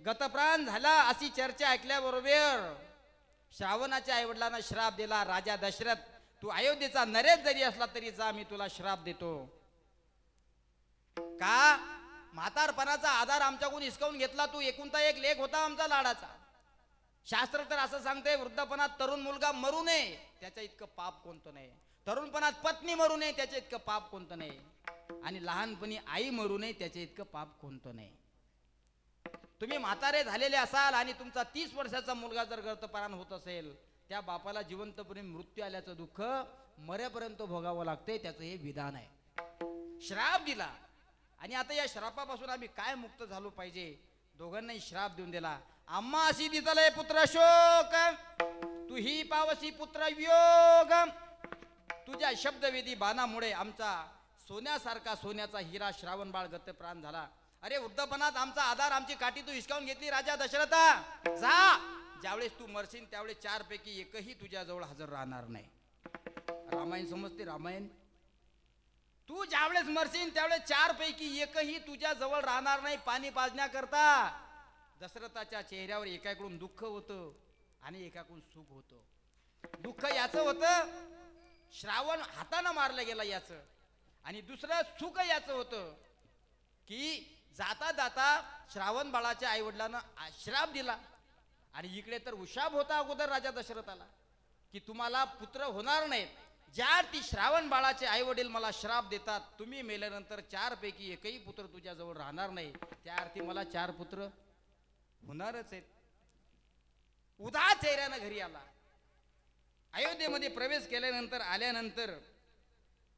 गतप्राण झाला अशी चर्चा ऐकल्याबरोबर श्रावणाच्या आईवडिलांना श्राप दिला. राजा दशरथ, तू अयोध्येचा नरेश जरी असला तरी जा, मी तुला श्राप देतो. का? म्हातारपणाचा आधार आमच्याकडून हिसकावून घेतला तू. एकुलता एक लेक होता आमचा लाडाचा. शास्त्र तर असं सांगते, वृद्धापणात तरुण मुलगा मरू नये त्याच्या इतकं पाप कोणतं नाही. तरुणपणात पत्नी मरू नये त्याच्या इतकं पाप कोणतं नाही. आणि लहानपणी आई मरू नये त्याच्या इतकं पाप कोणतं नाही. तुम्ही म्हातारे झालेले असाल आणि तुमचा 30 वर्षाचा मुलगा जर गतप्राण होत असेल, त्या बापाला जिवंतपणे मृत्यू आल्याचं दुःख मरेपर्यंत भोगावं लागते. त्याचं हे विधान आहे. श्राप दिला आणि आता या श्रापापासून आम्ही काय मुक्त झालो पाहिजे? दोघांनाही श्राप देऊन दिला. आम्हा अशी दितलय पुत्र शोक, तू ही पावसी पुत्र वियोग. तुझ्या शब्दवेदी बाणामुळे आमचा सोन्यासारखा सोन्याचा हिरा श्रावण बाळ गतप्राण झाला. अरे वृद्धपणात आमचा आधार, आमची काठी तू हिसकावून घेतली राजा दशरथा. जा, ज्यावेळेस तू मरशील त्यावेळेस 4 पैकी एकही तुझ्या जवळ हजर राहणार नाही. रामायण समजते? रामायण. तू ज्यावेळेस मरशील त्यावेळेस 4 पैकी एकही तुझ्या जवळ राहणार नाही पाणी पाजण्याकरता. दशरथाच्या चेहऱ्यावर एकाकडून दुःख होतं आणि एकाकडून सुख होतं. दुःख याचं होतं, श्रावण हातानं मारलं गेला याचं, आणि दुसरं सुख याचं होतं की जाता जाता श्रावण बाळाच्या आई वडिलांना श्राप दिला. आणि इकडे तर उशाप होता अगोदर राजा दशरथाला की तुम्हाला पुत्र होणार नाहीत. ज्या ती श्रावण बाळाचे आई वडील मला श्राप देतात, तुम्ही मेल्यानंतर 4 पैकी एकही पुत्र तुझ्या जवळ राहणार नाही, त्या अर्थी मला 4 पुत्र होणारच आहेत. उदास चेहऱ्यानं घरी आला. अयोध्येमध्ये प्रवेश केल्यानंतर आल्यानंतर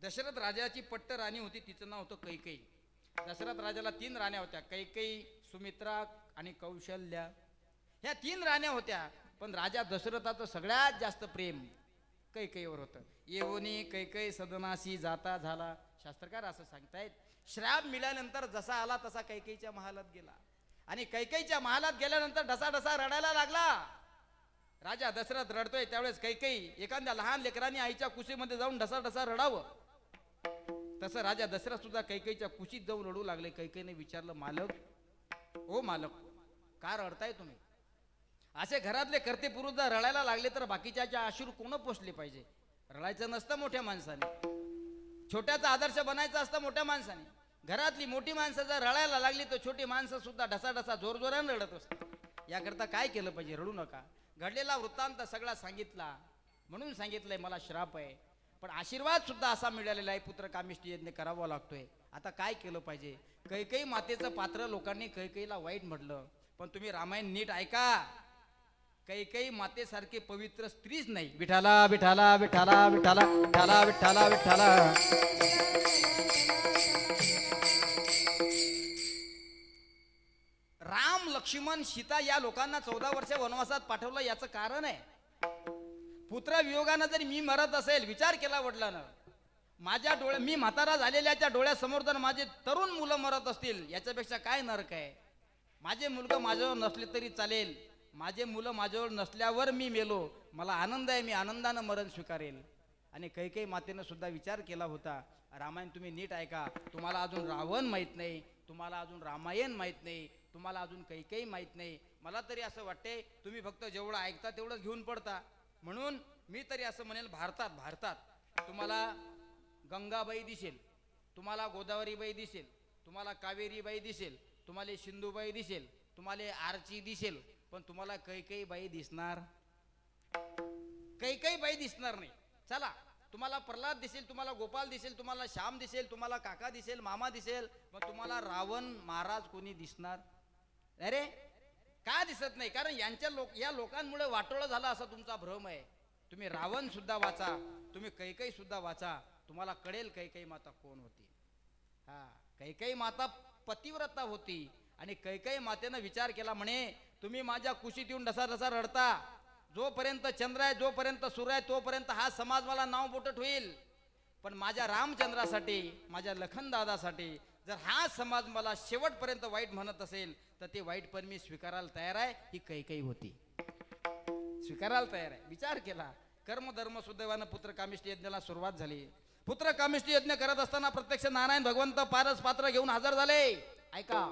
दशरथ राजाची पट्ट राणी होती, तिचं नाव होतं कैकेयी. दशरथ राजाला 3 राण्या होत्या, कैकेयी, सुमित्रा आणि कौशल्या. ह्या 3 राण्या होत्या, पण राजा दशरथाचं सगळ्यात जास्त प्रेम कैकेयीवर होतं. येवोनी कैकेयी सदनाशी जाता झाला. शास्त्रकार असं सांगतायत, श्राप मिळाल्यानंतर जसा आला तसा कैकेयीच्या महालात गेला. आणि कैकेयीच्या महालात गेल्यानंतर ढसा ढसा रडायला लागला. राजा दशरथ रडतोय त्यावेळेस कैकेयी, एखाद्या लहान लेकरांनी आईच्या कुशीमध्ये जाऊन ढसा ढसा रडावं, तसं राजा दशरथ सुद्धा कैकेयीच्या कुशीत जाऊन रडू लागले. कैकेयीने विचारलं, मालक, ओ मालक, का रडताय तुम्ही? असे घरातले करते पुरुष जर रडायला लागले तर बाकीच्या अश्रू कोण पोचले पाहिजे? रडायचं नसतं मोठ्या माणसाने, छोट्याचा आदर्श बनायचा असतं मोठ्या माणसाने. घरातली मोठी माणसं जर रडायला लागली तर छोटी माणसं सुद्धा ढसा ढसा जोरजोराने रडत असतात. याकरता काय केलं पाहिजे? रडू नका. घडलेला वृत्तांत सगळा सांगितला, म्हणून सांगितलंय मला श्राप आहे, पण आशीर्वाद सुद्धा असा मिळालेला आहे, पुत्र कामिष्टी यज्ञ करावा लागतोय. आता काय केलं पाहिजे? कैकेयी मातेचं पात्र लोकांनी कैकेयीला वाईट म्हटलं, पण तुम्ही रामायण नीट ऐका. कैकेयी मातेसारखी पवित्र स्त्रीच नाही. विठाला विठाला विठाला विठाला विठाला विठाला विठाला. राम, लक्ष्मण, सीता या लोकांना 14 वर्ष वनवासात पाठवलं. याचं कारण आहे, पुत्र वियोगानं जरी मी मरत असेल, विचार केला वडिलांना, माझ्या मी म्हातारा झालेल्याच्या डोळ्यासमोर जर माझे तरुण मुलं मरत असतील, याच्यापेक्षा काय नरक आहे? माझे मुलगा माझ्यावर नसले तरी चालेल, माझे मुलं माझ्याजवळ नसल्यावर मी मेलो, मला आनंद आहे, मी आनंदानं मरण स्वीकारेल. आणि कैकेयी मातेनं सुद्धा विचार केला होता. रामायण तुम्ही नीट ऐका. तुम्हाला अजून रावण माहीत नाही, तुम्हाला अजून रामायण माहीत नाही, तुम्हाला अजून कैकेयी माहीत नाही. मला तरी असं वाटते तुम्ही फक्त जेवढं ऐकता तेवढंच घेऊन पडता. म्हणून मी तरी असं म्हणेल, भारतात तुम्हाला गंगाबाई दिसेल, तुम्हाला गोदावरीबाई दिसेल, तुम्हाला कावेरीबाई दिसेल, तुम्हाला सिंधुबाई दिसेल, तुम्हाला आरची दिसेल, पण तुम्हाला कैकेयी बाई दिसणार, कैकेयी बाई दिसणार नाही. चला, तुम्हाला प्रल्हाद दिसेल, तुम्हाला गोपाल दिसेल, तुम्हाला श्याम दिसेल, तुम्हाला काका दिसेल, मामा दिसेल, पण तुम्हाला रावण महाराज कोणी दिसणार? अरे का दिसत नाही? कारण या लोकांमुळे वाटोळं झालं असा तुमचा भ्रम आहे. तुम्ही रावण सुद्धा वाचा, तुम्ही कैकेयी सुद्धा वाचा, तुम्हाला कळेल कैकेयी माता कोण होती. हा, कैकेयी माता पतिव्रता होती. आणि कैकेयी मातेनं विचार केला, म्हणे तुम्ही माझ्या कुशीत येऊन ढसा ढसा रडता, जोपर्यंत चंद्र आहे, जोपर्यंत सूर्य आहे, तोपर्यंत हा समाज मला नाव बोटत होईल. पण माझ्या रामचंद्रासाठी, माझ्या लखनदादासाठी जर हा समाज मला शेवटपर्यंत वाईट म्हणत असेल तर ते वाईट पण मी स्वीकारायला तयार आहे. ही कैकेयी होती, स्वीकारायला तयार आहे. विचार केला. कर्म धर्म सुदैवानं पुत्र कामिष्ठी यज्ञाला सुरुवात झाली. पुत्र कामिष्ठी यज्ञ करत असताना प्रत्यक्ष नारायण भगवंत पारस पात्र घेऊन हजर झाले. ऐका,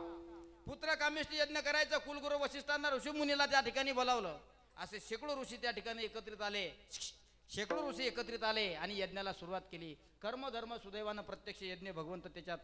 पुत्र कामिष्ठी यज्ञ करायचं कुलगुरू वशिष्ठांना ऋषीमुनीला त्या ठिकाणी बोलावलं. असे शेकडो ऋषी त्या ठिकाणी एकत्रित आले, शेकडो ऋषी एकत्रित आले आणि यज्ञाला सुरुवात केली. कर्म धर्म सुदैवानं प्रत्यक्ष यज्ञ भगवंत त्याच्यात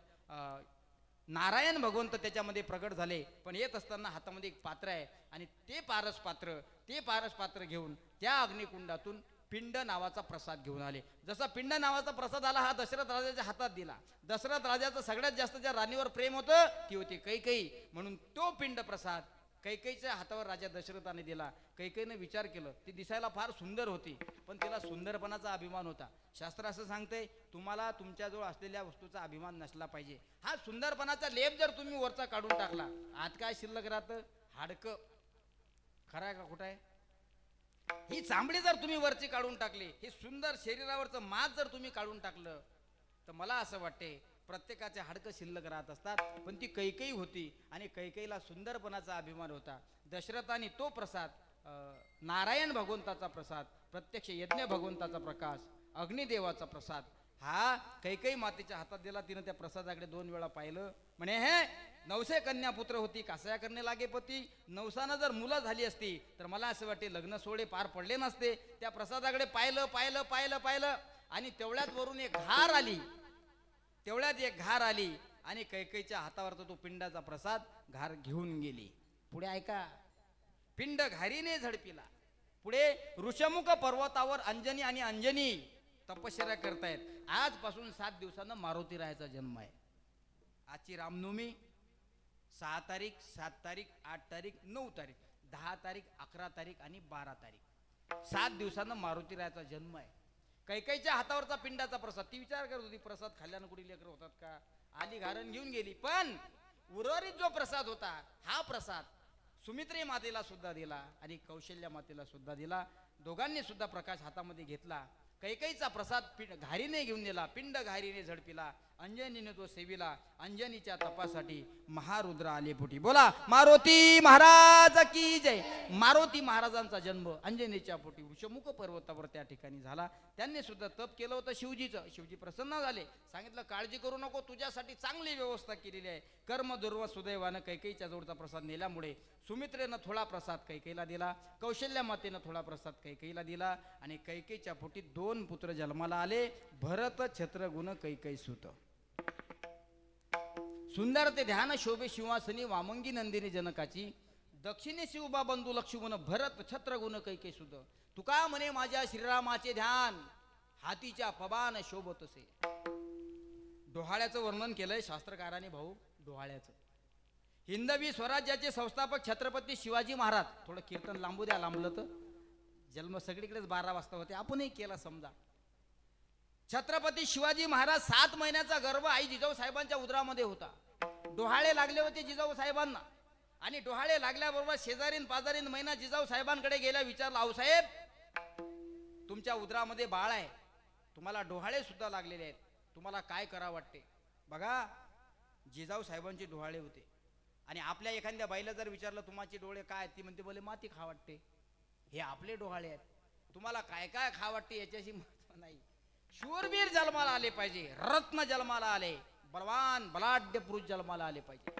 नारायण भगवंत त्याच्यामध्ये प्रगट झाले. पण येत असताना हातामध्ये एक पात्र आहे आणि ते पारस पात्र घेऊन त्या अग्निकुंडातून पिंड नावाचा प्रसाद घेऊन आले. जसा पिंड नावाचा प्रसाद आला, हा दशरथ राजाच्या हातात दिला. दशरथ राजाचं सगळ्यात जास्त ज्या राणीवर प्रेम होतं ती होती कैकेयी. म्हणून तो पिंड प्रसाद कैकेयीच्या हातावर राजा दशरथाने दिला. कैकेयीने विचार केलं, ती दिसायला फार सुंदर होती, पण तिला सुंदरपणाचा अभिमान होता. शास्त्र असं सांगते, तुम्हाला तुमच्याजवळ असलेल्या वस्तूचा अभिमान नसला पाहिजे. हा सुंदरपणाचा लेप जर तुम्ही वरचा काढून टाकला, आत काय शिल्लक राहतं? हाडकं. खरं आहे का खोटं आहे? ही चांबडी जर तुम्ही वरची काढून टाकली, हे सुंदर शरीरावरचं मांस जर तुम्ही काढून टाकलं, तर मला असं वाटते प्रत्येकाचे हाडकं शिल्लक राहत असतात. पण ती कैकेयी होती आणि कैकेयीला सुंदरपणाचा अभिमान होता. दशरथाने तो प्रसाद, नारायण भगवंताचा प्रसाद, प्रत्यक्ष यज्ञ भगवंताचा प्रकाश, अग्निदेवाचा प्रसाद हा कैकेयी मातेच्या हातात दिला. तिनं त्या प्रसादाकडे 2 वेळा पाहिलं. म्हणे हे नवसे कन्या पुत्र होती, कासया करणे लागे पती. नवसानं जर मुलं झाली असती तर मला असं वाटते लग्न सोहळे पार पडले नसते. त्या प्रसादाकडे पाहिलं आणि तेवढ्यात वरून एक घार आली आणि कैकेयीच्या हातावरचा तो पिंडाचा प्रसाद घार घेऊन गेली. पुढे ऐका, पिंड घारीने झडपिला. पुढे ऋषमुख पर्वतावर अंजनी आणि अंजनी तपश्चर्या करतायत. आजपासून 7 दिवसानं मारुती रायाचा जन्म आहे. आजची रामनवमी 6 तारीख, 7 तारीख, 8 तारीख, 9 तारीख, 10 तारीख, 11 तारीख आणि 12 तारीख 7 दिवसानं मारुती रायाचा जन्म आहे. कैकेयीच्या हातावरचा पिंडाचा प्रसाद, ती विचार करत होती प्रसाद खाल्ल्यानं कुठे लेकर होतात का? आली घारण घेऊन गेली. पण उर्वरित जो प्रसाद होता, हा प्रसाद सुमित्रे मातेला सुद्धा दिला आणि कौशल्या मातेला सुद्धा दिला. दोघांनी सुद्धा प्रकाश हातामध्ये घेतला. कैकेयीचा प्रसाद घारीने घेऊन दिला, पिंड घारीने झडपिला. अंजनीने तो सेविला. अंजनीच्या तपासाठी महारुद्र आले पोटी. बोला मारुती महाराज की जय. मारुती महाराजांचा जन्म अंजनीच्या पोटी ऋषमुख पर्वतावर त्या ठिकाणी झाला. त्यांनी सुद्धा तप केलं होतं शिवजीचं. शिवजी प्रसन्न झाले. सांगितलं काळजी करू नको, तुझ्यासाठी चांगली व्यवस्था केलेली आहे. कर्म दुर्व सुदैवानं कैकेयीच्या जोडचा प्रसाद नेल्यामुळे सुमित्रेनं थोडा प्रसाद कैकेयीला दिला, कौशल्या मातेनं थोडा प्रसाद कैकेयीला दिला आणि कैकेयीच्या पोटी 2 पुत्र जन्माला आले. भरत छत्रगुण कैकेयी सुत. सुंदर ते ध्यान शोभे शिवासनी वामंगी नंदिनी जनकाची. दक्षिणे शिवबा बंधू लक्ष्मण भरत छत्रगुण कैकेयी सुत. तुका म्हणे माझ्या श्रीरामाचे ध्यान हातीच्या पबान शोभतसे. डोहाळ्याचं वर्णन केलंय शास्त्रकारांनी भाऊ. डोहाळ्याचं हिंदवी स्वराज्याचे संस्थापक छत्रपती शिवाजी महाराज. थोडं कीर्तन लांबू द्या, लांबलं तर जन्म सगळीकडेच 12 वाजता होते, आपणही केला समजा. छत्रपती शिवाजी महाराज 7 महिन्याचा गर्भ आई जिजाऊ साहेबांच्या उदरामध्ये होता. डोहाळे लागले होते जिजाऊ साहेबांना आणि डोहाळे लागल्याबरोबर शेजारीन पाजारीन महिना जिजाऊ साहेबांकडे गेल्या. विचारला, आऊसाहेब तुमच्या उदरामध्ये बाळ आहे, तुम्हाला डोहाळे सुद्धा लागलेले आहेत, तुम्हाला काय करा वाटते? बघा जिजाऊ साहेबांचे डोहाळे होते आणि आपल्या एखाद्या बाईला जर विचारलं तुम्हाचे डोळे काय आहेत, ती म्हणते बोले माती खा वाटते. हे आपले डोहाळे आहेत. तुम्हाला काय काय खा वाटते याच्याशी महत्व नाही. शूरवीर जन्माला आले पाहिजे, रत्न जन्माला आले, बलवान बलाढ्य पुरुष जन्माला आले पाहिजे.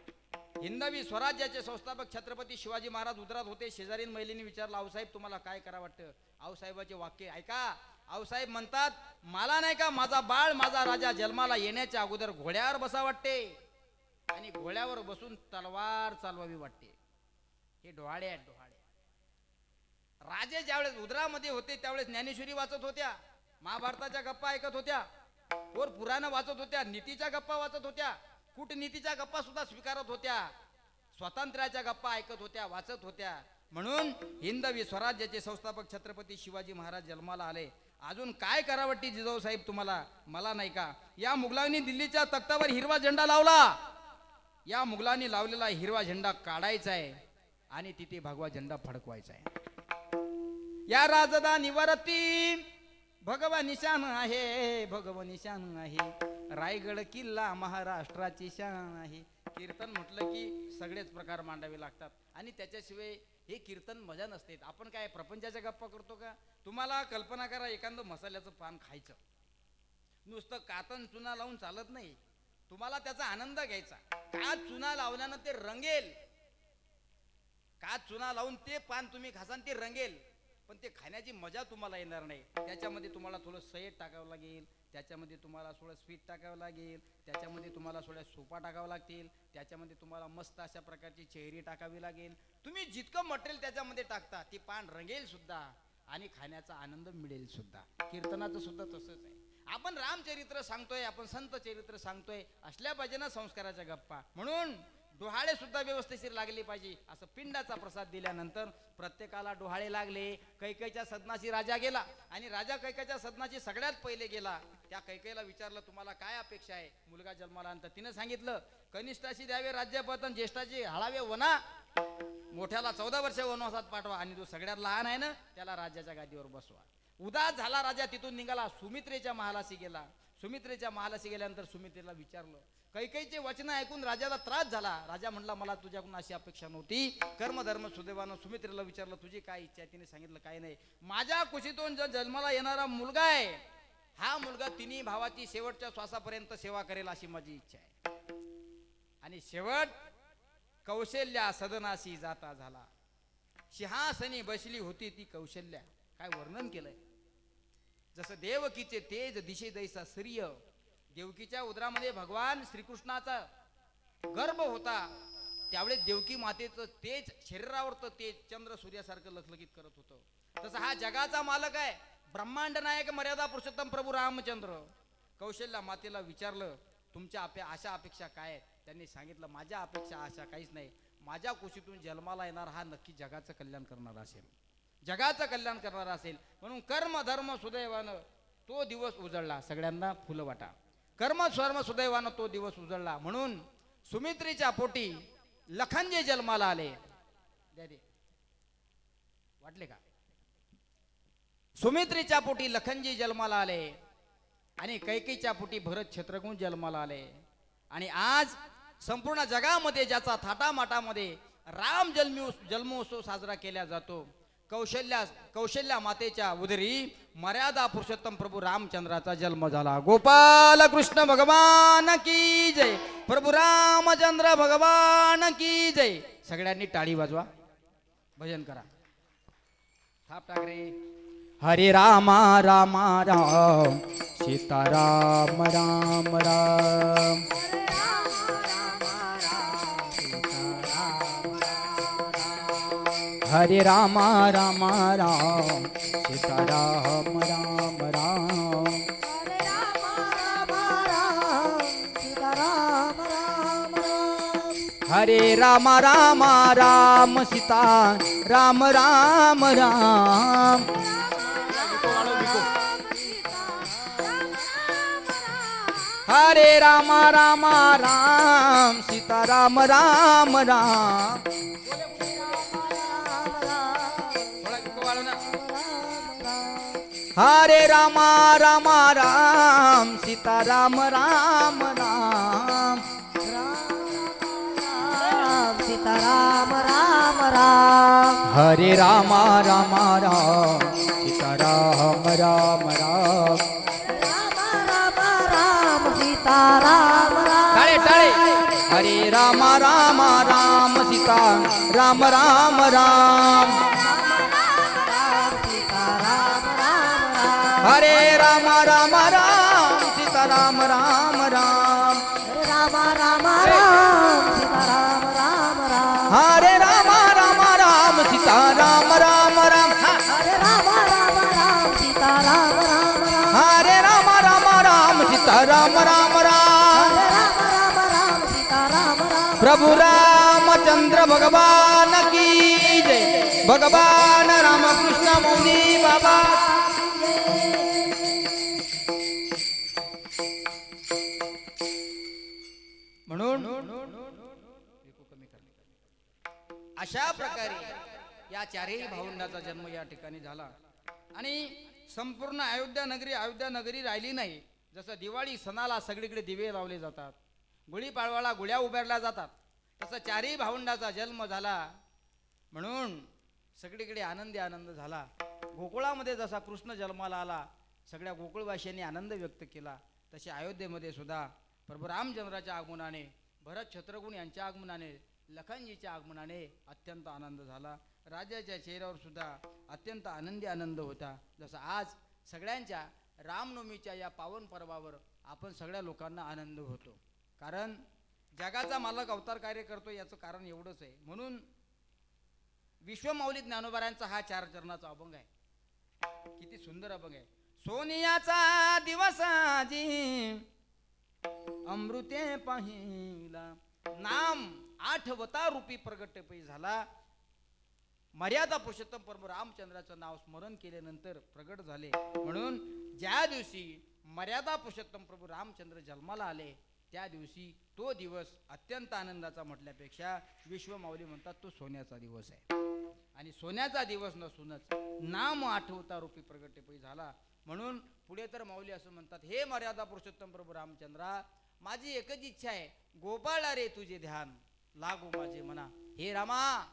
हिंदवी स्वराज्याचे संस्थापक छत्रपती शिवाजी महाराज उतरत होते. शेजारीन महिलेने विचारलं आऊसाहेब तुम्हाला काय करा वाटतं. आऊसाहेबाचे वाक्य ऐका. आऊसाहेब म्हणतात मला नाही का माझा बाळ माझा राजा जन्माला येण्याच्या अगोदर घोड्यावर बसा वाटते आणि घोड्यावर बसून तलवार चालवावी वाटते. हे डोहाळे आहेत डोहाळे. राजे ज्यावेळेस उदरामध्ये होते त्यावेळेस ज्ञानेश्वरी वाचत होत्या, महाभारताच्या गप्पा ऐकत होत्या, और पुराण वाचत होत्या, नीतीच्या गप्पा वाचत होत्या, कूटनीतीच्या गप्पा सुद्धा स्वीकारत होत्या, स्वातंत्र्याच्या गप्पा ऐकत होत्या, वाचत होत्या. म्हणून हिंदवी स्वराज्याचे संस्थापक छत्रपती शिवाजी महाराज जन्माला आले. अजून काय करावटी जिजाऊ साहेब तुम्हाला. मला नाही का या मुघलांनी दिल्लीच्या तख्तावर हिरवा झेंडा लावला. या मुघलांनी लावलेला हिरवा झेंडा काढायचा आहे आणि तिथे भगवा झेंडा फडकवायचा आहे. या राजधानीवरती भगवा निशाण आहे, भगवा निशाण आहे, रायगड किल्ला महाराष्ट्राची शान आहे. कीर्तन म्हटलं की सगळेच प्रकार मांडावे लागतात आणि त्याच्याशिवाय हे कीर्तन मजा नसते. आपण काय प्रपंचाच्या गप्पा करतो का. तुम्हाला कल्पना करा एखादं मसाल्याचं पान खायचं, नुसतं कातन चुना लावून चालत नाही, तुम्हाला त्याचा आनंद घ्यायचा. का चुना लावल्यानं ते रंगेल, का चुना लावून ते पान तुम्ही खासान ते रंगेल, पण ते खाण्याची मजा तुम्हाला येणार नाही. त्याच्यामध्ये तुम्हाला थोडं सयट टाकावं लागेल, त्याच्यामध्ये तुम्हाला थोडं स्वीट टाकावं लागेल, त्याच्यामध्ये तुम्हाला थोड्या सोपा टाकावं लागतील, त्याच्यामध्ये तुम्हाला मस्त अशा प्रकारची चेहरी टाकावी लागेल. तुम्ही जितकं मटेरियल त्याच्यामध्ये टाकता ते पान रंगेल सुद्धा आणि खाण्याचा आनंद मिळेल सुद्धा. कीर्तनाचं सुद्धा तसंच आहे. आपण रामचरित्र सांगतोय, आपण संत चरित्र सांगतोय, असल्या पाहिजे ना संस्काराच्या गप्पा. म्हणून डोहाळे सुद्धा व्यवस्थित लागले पाहिजे. असं पिंडाचा प्रसाद दिल्यानंतर प्रत्येकाला डोहाळे लागले. कैकेयीच्या सदनाशी राजा गेला आणि राजा कैकेयीच्या सदनाशी सगळ्यात पहिले गेला. त्या कैकेयीला विचारलं तुम्हाला काय अपेक्षा आहे मुलगा जन्माला आणता. तिनं सांगितलं कनिष्ठाशी द्यावे राज्यपद, ज्येष्ठाची हाळावे वना, मोठ्याला 14 वर्ष वनवासात पाठवा आणि जो सगळ्यात लहान आहे ना त्याला राज्याच्या गादीवर बसवा. उदास झाला राजा, तिथून निघाला, सुमित्रेच्या महालाशी गेला. सुमित्रेच्या महालाशी गेल्यानंतर सुमित्रेला विचारलं, कैकेयीचे वचन ऐकून राजाला त्रास झाला. राजा म्हणला मला तुझ्याकडून अशी अपेक्षा नव्हती. कर्मधर्म सुदैवानं सुमित्रेला विचारलं तुझी काय इच्छा आहे. तिने सांगितलं काय नाही, माझ्या कुशीतून जो जन्माला येणारा मुलगा आहे हा मुलगा तिन्ही भावाची शेवटच्या श्वासापर्यंत सेवा करेल अशी माझी इच्छा आहे. आणि शेवट कौशल्या सदनाशी जाता झाला. सिंहासनी बसली होती ती कौशल्या. काय वर्णन केलंय. जसं देवकीचे तेज दिशे दैसा सूर्य, देवकीच्या उदरामध्ये भगवान श्रीकृष्णाचा गर्भ होता त्यावेळेस देवकी मातेचं तेज शरीरावरचं तेज चंद्र सूर्यासारखं लखलखित करत होतं. तसं हा जगाचा मालक आहे, ब्रह्मांड नायक मर्यादा पुरुषोत्तम प्रभू रामचंद्र. कौशल्या मातेला विचारलं तुमच्या आशा अपेक्षा काय आहेत. त्यांनी सांगितलं माझ्या अपेक्षा आशा काहीच नाही, माझ्या कुशीतून जन्माला येणार हा नक्की जगाचं कल्याण करणारा असेल, जगाचं कल्याण करणारा असेल. म्हणून कर्म धर्म सुदैवानं तो दिवस उजळला. सगळ्यांना फुलं वाटा. कर्म स्वर्म सुदैवानं तो दिवस उजळला. म्हणून सुमित्रेच्या पोटी लखनजी जन्माला आले. दे वाटले का. सुमित्रेच्या पोटी लखनजी जन्माला आले आणि कैकेयीच्या पोटी भरत शत्रुघ्न जन्माला आले. आणि आज संपूर्ण जगामध्ये ज्याचा थाटामाटामध्ये राम जन्मोत्सव साजरा केला जातो, कौशल्या मातेच्या उदरी मर्यादा पुरुषोत्तम प्रभू रामचंद्राचा जन्म झाला. गोपाल कृष्ण भगवान की जय, प्रभू रामचंद्र भगवान की जय. सगळ्यांनी टाळी वाजवा, भजन करा. थाप टाक रे. हरे रामा रामा राम, सीताराम राम राम. हरे रामा रामा राम, सीताराम राम राम. हरे रामा रामा राम, सीता राम राम राम. हरे रामा रामा राम, सीता राम राम राम. हरे रामा रामा राम, सीता राम राम राम. सीताराम राम राम हरे रामा रामा राम सीताराम राम राम राम राम राम सीताराम राम टाळे टाळे हरे रामा रामा राम सीता राम राम राम सीताराम राम राम हरे रामा रामा राम सीता राम राम राम राम राम राम सीताराम राम राम हरे रामा रामा राम सीता राम राम राम हरे राम राम राम सीताराम राम राम हरे रामा रामा राम सीता राम राम राम हरे राम राम राम सीताराम राम प्रभु रामचंद्र भगवान की जय भगवान रामकृष्ण मौनी बाबा म्हणून अशा प्रकारे या चारही भावंडाचा जन्म या ठिकाणी झाला आणि संपूर्ण अयोध्या नगरी राहिली नाही. जसं दिवाळी सणाला सगळीकडे दिवे लावले जातात, गुढीपाडवाला गुढ्या उभारल्या जातात, तसं चारही भावंडाचा जन्म झाला. म्हणून सगळीकडे आनंद झाला. गोकुळामध्ये जसा कृष्ण जन्माला आला, सगळ्या गोकुळवासियांनी आनंद व्यक्त केला, तसे अयोध्येमध्ये सुद्धा प्रभू रामचंद्राच्या आगमनाने, भरत शत्रुघ्न यांच्या आगमनाने, लखनजीच्या आगमनाने अत्यंत आनंद झाला. राजाच्या चेहऱ्यावर सुद्धा अत्यंत आनंद होता. जसं आज सगळ्यांच्या रामनवमीच्या या पावन पर्वावर आपण सगळ्या लोकांना आनंद होतो. कारण जगाचा मालक अवतार कार्य करतो याचं कारण एवढंच आहे. म्हणून विश्वमाऊली ज्ञानोबारायांचा हा 4 चरणाचा अभंग आहे. किती सुंदर अभंग आहे. सोनियाचा दिवस आजी अमृते पाहिला, नाम आठवता रूपी प्रगट पै झाला. मर्यादा पुरुषोत्तम प्रभू रामचंद्राचं नाव स्मरण केल्यानंतर प्रगट झाले. म्हणून ज्या दिवशी मर्यादा पुरुषोत्तम प्रभू रामचंद्र जन्माला आले त्या दिवशी तो दिवस अत्यंत आनंदाचा म्हटल्यापेक्षा विश्वमाऊली म्हणतात तो सोन्याचा दिवस आहे. आणि सोन्याचा दिवस नसूनच नाम आठवता रूपी प्रगटेपै झाला. म्हणून पुढे तर माऊली असं म्हणतात, हे मर्यादा पुरुषोत्तम प्रभू रामचंद्रा, माझी एकच इच्छा आहे, गोपाळा रे तुझे ध्यान लागो माझे मना. हे रामा,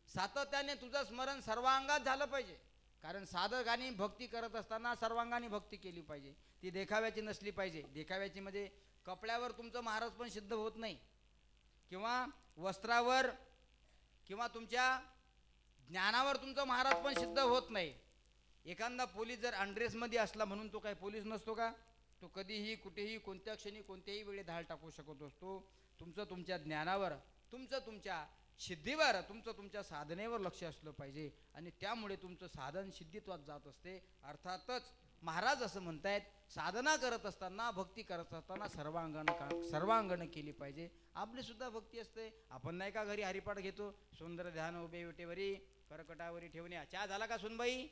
सातत्याने तुझं स्मरण सर्वांगात झालं पाहिजे. कारण साधकाने भक्ती करत असताना सर्वांगाने भक्ती केली पाहिजे. ती देखाव्याची नसली पाहिजे. देखाव्याची म्हणजे कपड्यावर तुमचं महाराज पण सिद्ध होत नाही, किंवा वस्त्रावर किंवा तुमच्या ज्ञानावर तुमचं महाराज पण सिद्ध होत नाही. एखादा पोलीस जर अनड्रेसमध्ये असला म्हणून तो काय पोलीस नसतो का? तो कधीही कुठेही कोणत्या क्षणी कोणत्याही वेळी धाड टाकू शकत असतो. तुमचं तुमच्या ज्ञानावर, तुमचं तुमच्या सिद्धीवर, तुमचं तुमच्या साधनेवर लक्ष असलं पाहिजे. आणि त्यामुळे तुमचं साधन सिद्धित्वात जात असते. अर्थातच महाराज असं म्हणतायत, साधना करत असताना, भक्ती करत असताना सर्वांगानं केली पाहिजे. आपली सुद्धा भक्ती असते. आपण नाही का घरी हरिपाठ घेतो, सुंदर ध्यान उभे विटेवरी करकटावरी ठेवण्या. चहा झाला का सुनबाई?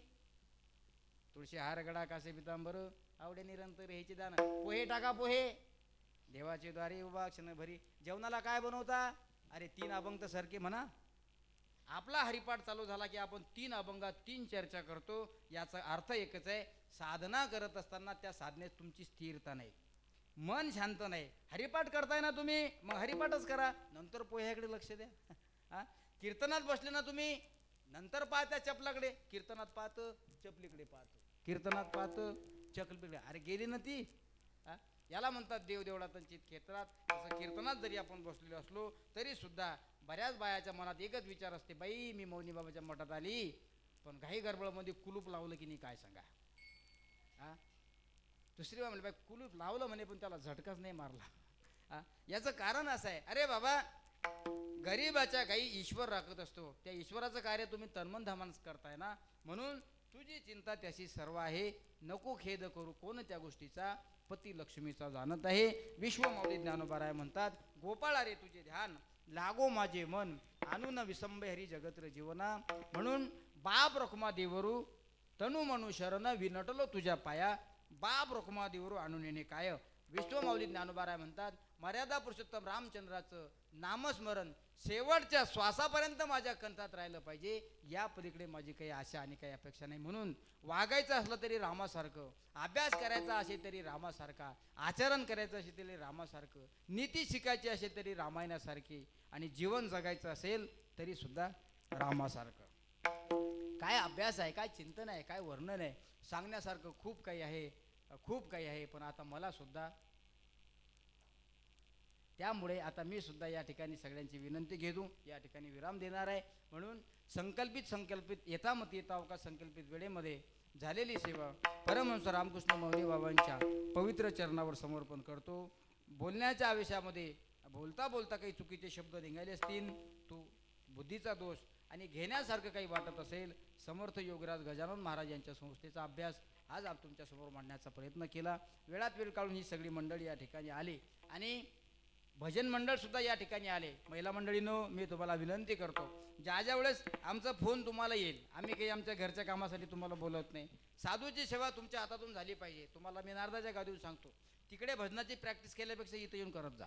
तुळशी हार गडा कासे पितांबर आवडे निरंतर ह्याची दान. पोहे टाका पोहे, देवाचे द्वारे उभा क्षण भरी. जेवणाला काय बनवता? अरे 3 अभंग तर सारखे म्हणा. आपला हरिपाठ चालू झाला की आपण 3 अभंगात 3 चर्चा करतो. याचा अर्थ एकच आहे, साधना करत असताना त्या साधनेत तुमची स्थिरता नाही, मन शांत नाही. हरिपाठ करताय ना तुम्ही, मग हरिपाठच करा, नंतर पोह्याकडे लक्ष द्या. हा, कीर्तनात बसले ना तुम्ही, नंतर पाहत्या चपलाकडे. कीर्तनात पाहतं, चपलीकडे पाहतं, कीर्तनात पाहतं, चपलीकडे. अरे गेली ना ती. याला म्हणतात देव देवळातंचित क्षेत्रात. असं कीर्तनात जरी आपण बसलेलो असलो तरी सुद्धा बऱ्याच बायाच्या मनात एकच विचार असते, बाई मी मौनी बाबाच्या मठात आली, पण घाई गडबडमध्ये कुलूप लावलं की नाही काय सांगा. दुसरी बाई म्हणली, बाई कुलूप लावलं म्हणे पण त्याला झटकाच नाही मारला. याचं कारण असं आहे, अरे बाबा गरीबाच्या काही ईश्वर राखत असतो. त्या ईश्वराचं कार्य तुम्ही तन्मन धामन करताय ना. म्हणून तुझी चिंता त्याशी सर्व आहे, नको खेद करू कोण त्या गोष्टीचा, पती लक्ष्मीचा जाणत आहे. विश्वमाऊली ज्ञानोबाराय म्हणतात, गोपाळा रे तुझे ध्यान लागो माझे मन, आणून विसंबे हरी जगत्र जीवना. म्हणून बाप रखुमा देवरू तनु मनु शरण, विनटलो तुझ्या पाया, बाप रखुमा देवरू आणून येणे काय. विश्वमाऊली ज्ञानोबाराय म्हणतात, मर्यादा पुरुषोत्तम रामचंद्राचं नामस्मरण शेवटच्या श्वासापर्यंत माझ्या कंठात राहिलं पाहिजे. या पलीकडे माझी काही आशा आणि काही अपेक्षा नाही. म्हणून वागायचं असलं तरी रामासारखं, अभ्यास करायचा असेल तरी रामासारखा, आचरण करायचं असेल तरी रामासारखं, नीती शिकायची असेल तरी रामायणासारखी, आणि जीवन जगायचं असेल तरी सुद्धा रामासारखं. काय अभ्यास आहे, काय चिंतन आहे, काय वर्णन आहे, सांगण्यासारखं खूप काही आहे, खूप काही आहे. पण आता मला सुद्धा, त्यामुळे आता मी सुद्धा या ठिकाणी सगळ्यांची विनंती घेतो, या ठिकाणी विराम देणार आहे. म्हणून संकल्पित येतामती येता का संकल्पित वेळेमध्ये झालेली सेवा परमहंस रामकृष्ण मौली बाबांच्या पवित्र चरणावर समर्पण करतो. बोलण्याच्या आवेशामध्ये बोलता बोलता काही चुकीचे शब्द निघाले असतील, तो बुद्धीचा दोष, आणि घेण्यासारखं काही वाटत असेल, समर्थ योगराज गजानन महाराज यांच्या संस्थेचा अभ्यास आज आपण तुमच्यासमोर मांडण्याचा प्रयत्न केला. वेळात वेळ काढून ही सगळी मंडळी या ठिकाणी आली, आणि भजन मंडळ सुद्धा या ठिकाणी आले. महिला मंडळीनं मी तुम्हाला विनंती करतो, ज्या वेळेस आमचा फोन तुम्हाला येईल, आम्ही काही आमच्या घरच्या कामासाठी तुम्हाला बोलत नाही, साधूची सेवा तुमच्या हातातून झाली पाहिजे. तुम्हाला मी नारदाच्या गादीवर सांगतो, तिकडे भजनाची प्रॅक्टिस केल्यापेक्षा इथं येऊन करत जा.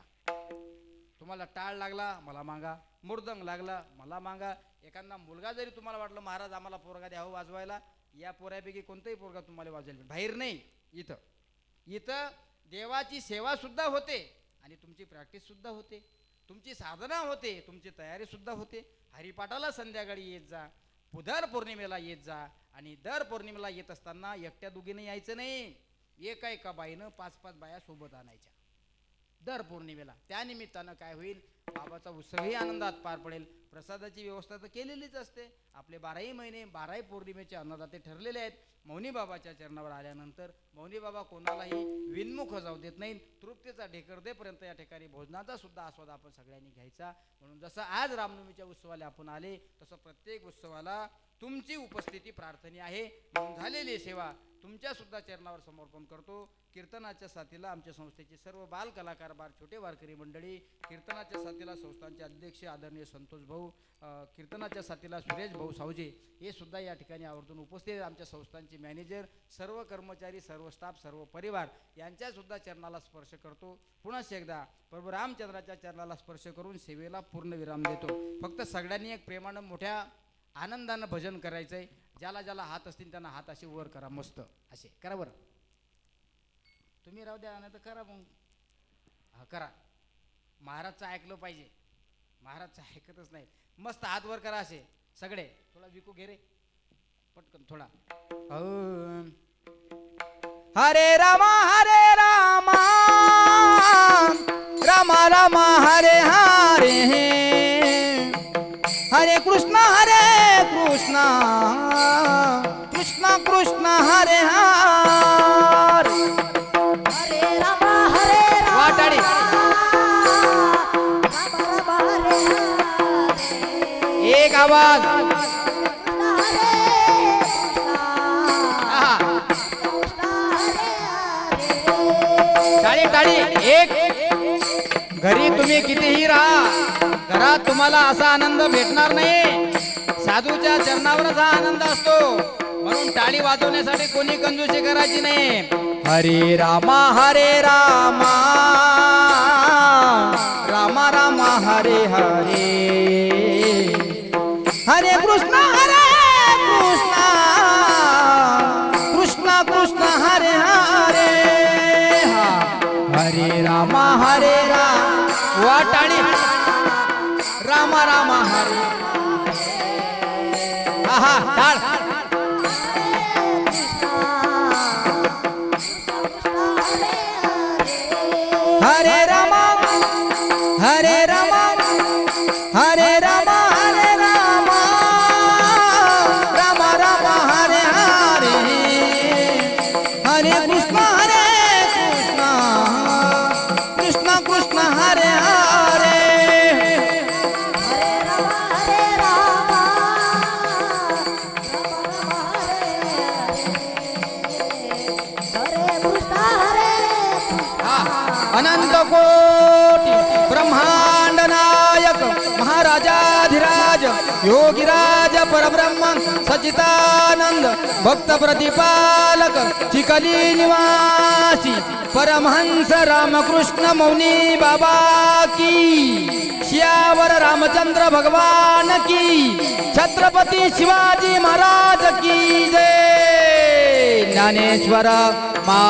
तुम्हाला टाळ लागला मला मागा, मृदंग लागला मला मागा, एखादा मुलगा जरी तुम्हाला वाटलं महाराज आम्हाला पोरगा द्यावं वाजवायला, या पोऱ्यापैकी कोणताही पोरगा तुम्हाला वाजवायला बाहेर नाही, इथं देवाची सेवा सुद्धा होते, आणि तुमची प्रॅक्टिस सुद्धा होते, तुमची साधना होते, तुमची तयारी सुद्धा होते. हरिपाठाला संध्याकाळी येत जा, दर पौर्णिमेला येत जा, आणि दर पौर्णिमेला येत असताना एकट्या दुगीने यायचं नाही, एका बाईनं 5-5 बाया सोबत आणायच्या दर पौर्णिमेला. त्यानिमित्तानं काय होईल, बाबाचा उत्सवही आनंदात पार पडेल. प्रसादाची व्यवस्था तर केलेलीच असते. आपले 12ही महिने 12ही पौर्णिमेचे अन्नदाते ठरलेले आहेत. मौनी बाबाच्या चरणावर आल्यानंतर मौनी बाबा कोणालाही विनमुख जाऊ देत नाहीत. तृप्तीचा ढेकर देपर्यंत या ठिकाणी भोजनाचा सुद्धा आस्वाद आपण सगळ्यांनी घ्यायचा. म्हणून जसं आज रामनवमीच्या उत्सवाला आपण आले, तसं प्रत्येक उत्सवाला तुमची उपस्थिती प्रार्थनीय आहे. म्हणून झालेली सेवा तुमच्या सुद्धा चरणावर समर्पण करतो. कीर्तनाच्या साथीला आमच्या संस्थेचे सर्व बाल कलाकार, छोटे वारकरी मंडळी, कीर्तनाच्या साथीला संस्थांचे अध्यक्ष आदरणीय संतोष भाऊ, कीर्तनाच्या साथीला सुरेश भाऊ सावजे, हे सुद्धा या ठिकाणी आवर्जून उपस्थित आहेत. आमच्या संस्थांचे मॅनेजर, सर्व कर्मचारी, सर्व स्टाफ, सर्व परिवार यांच्या सुद्धा चरणाला स्पर्श करतो. पुन्हा एकदा प्रभू रामचंद्राच्या चरणाला स्पर्श करून सेवेला पूर्ण विराम देतो. फक्त सगळ्यांनी एक प्रेमानं मोठ्या आनंदानं भजन करायचं आहे. ज्याला ज्याला हात असतील त्यांना हात असे वर करा, मस्त असे करा. बरं तुम्ही राहू द्या, नाही तर करा मग, हा करा. महाराजचं ऐकलं पाहिजे, महाराजचं ऐकतच नाही. मस्त हात वर करा असे सगळे. थोडा विकू घे रे पटकन थोडा. हरे रामा रामा रामा हरे हरे, हरे कृष्ण कृष्ण कृष्ण हरे हरे. हरे राम वाटाडी राम राम हरे हरे. एक आवाज. टाळी टाळी. एक. घरी तुम्ही कितीही राहा, घरात तुम्हाला असा आनंद भेटणार नाही. साधूच्या चरणावरच हा आनंद असतो. म्हणून टाळी वाजवण्यासाठी कोणी कंजूसी करायची नाही. हरे रामा रामा रामा हरे हरे, हरे कृष्ण कृष्ण कृष्ण हरे हरे. हरे रामा वाटाळी. रामा रामा हरे. आहा टाळ. हरे रामा हरे रामा हरे रामा हरे रामा, रामा रामा हरे हरे, हरे कृष्ण कृष्ण कृष्ण हरे हरे. हरे राम रामाधिराज योगीराज परब्रह्म सचितानंद भक्त प्रतिपालक चिखली निवासी परमहंस रामकृष्ण मौनी बाबा की श्यावर रामचंद्र भगवान की छत्रपती शिवाजी महाराज की जय ज्ञानेश्वर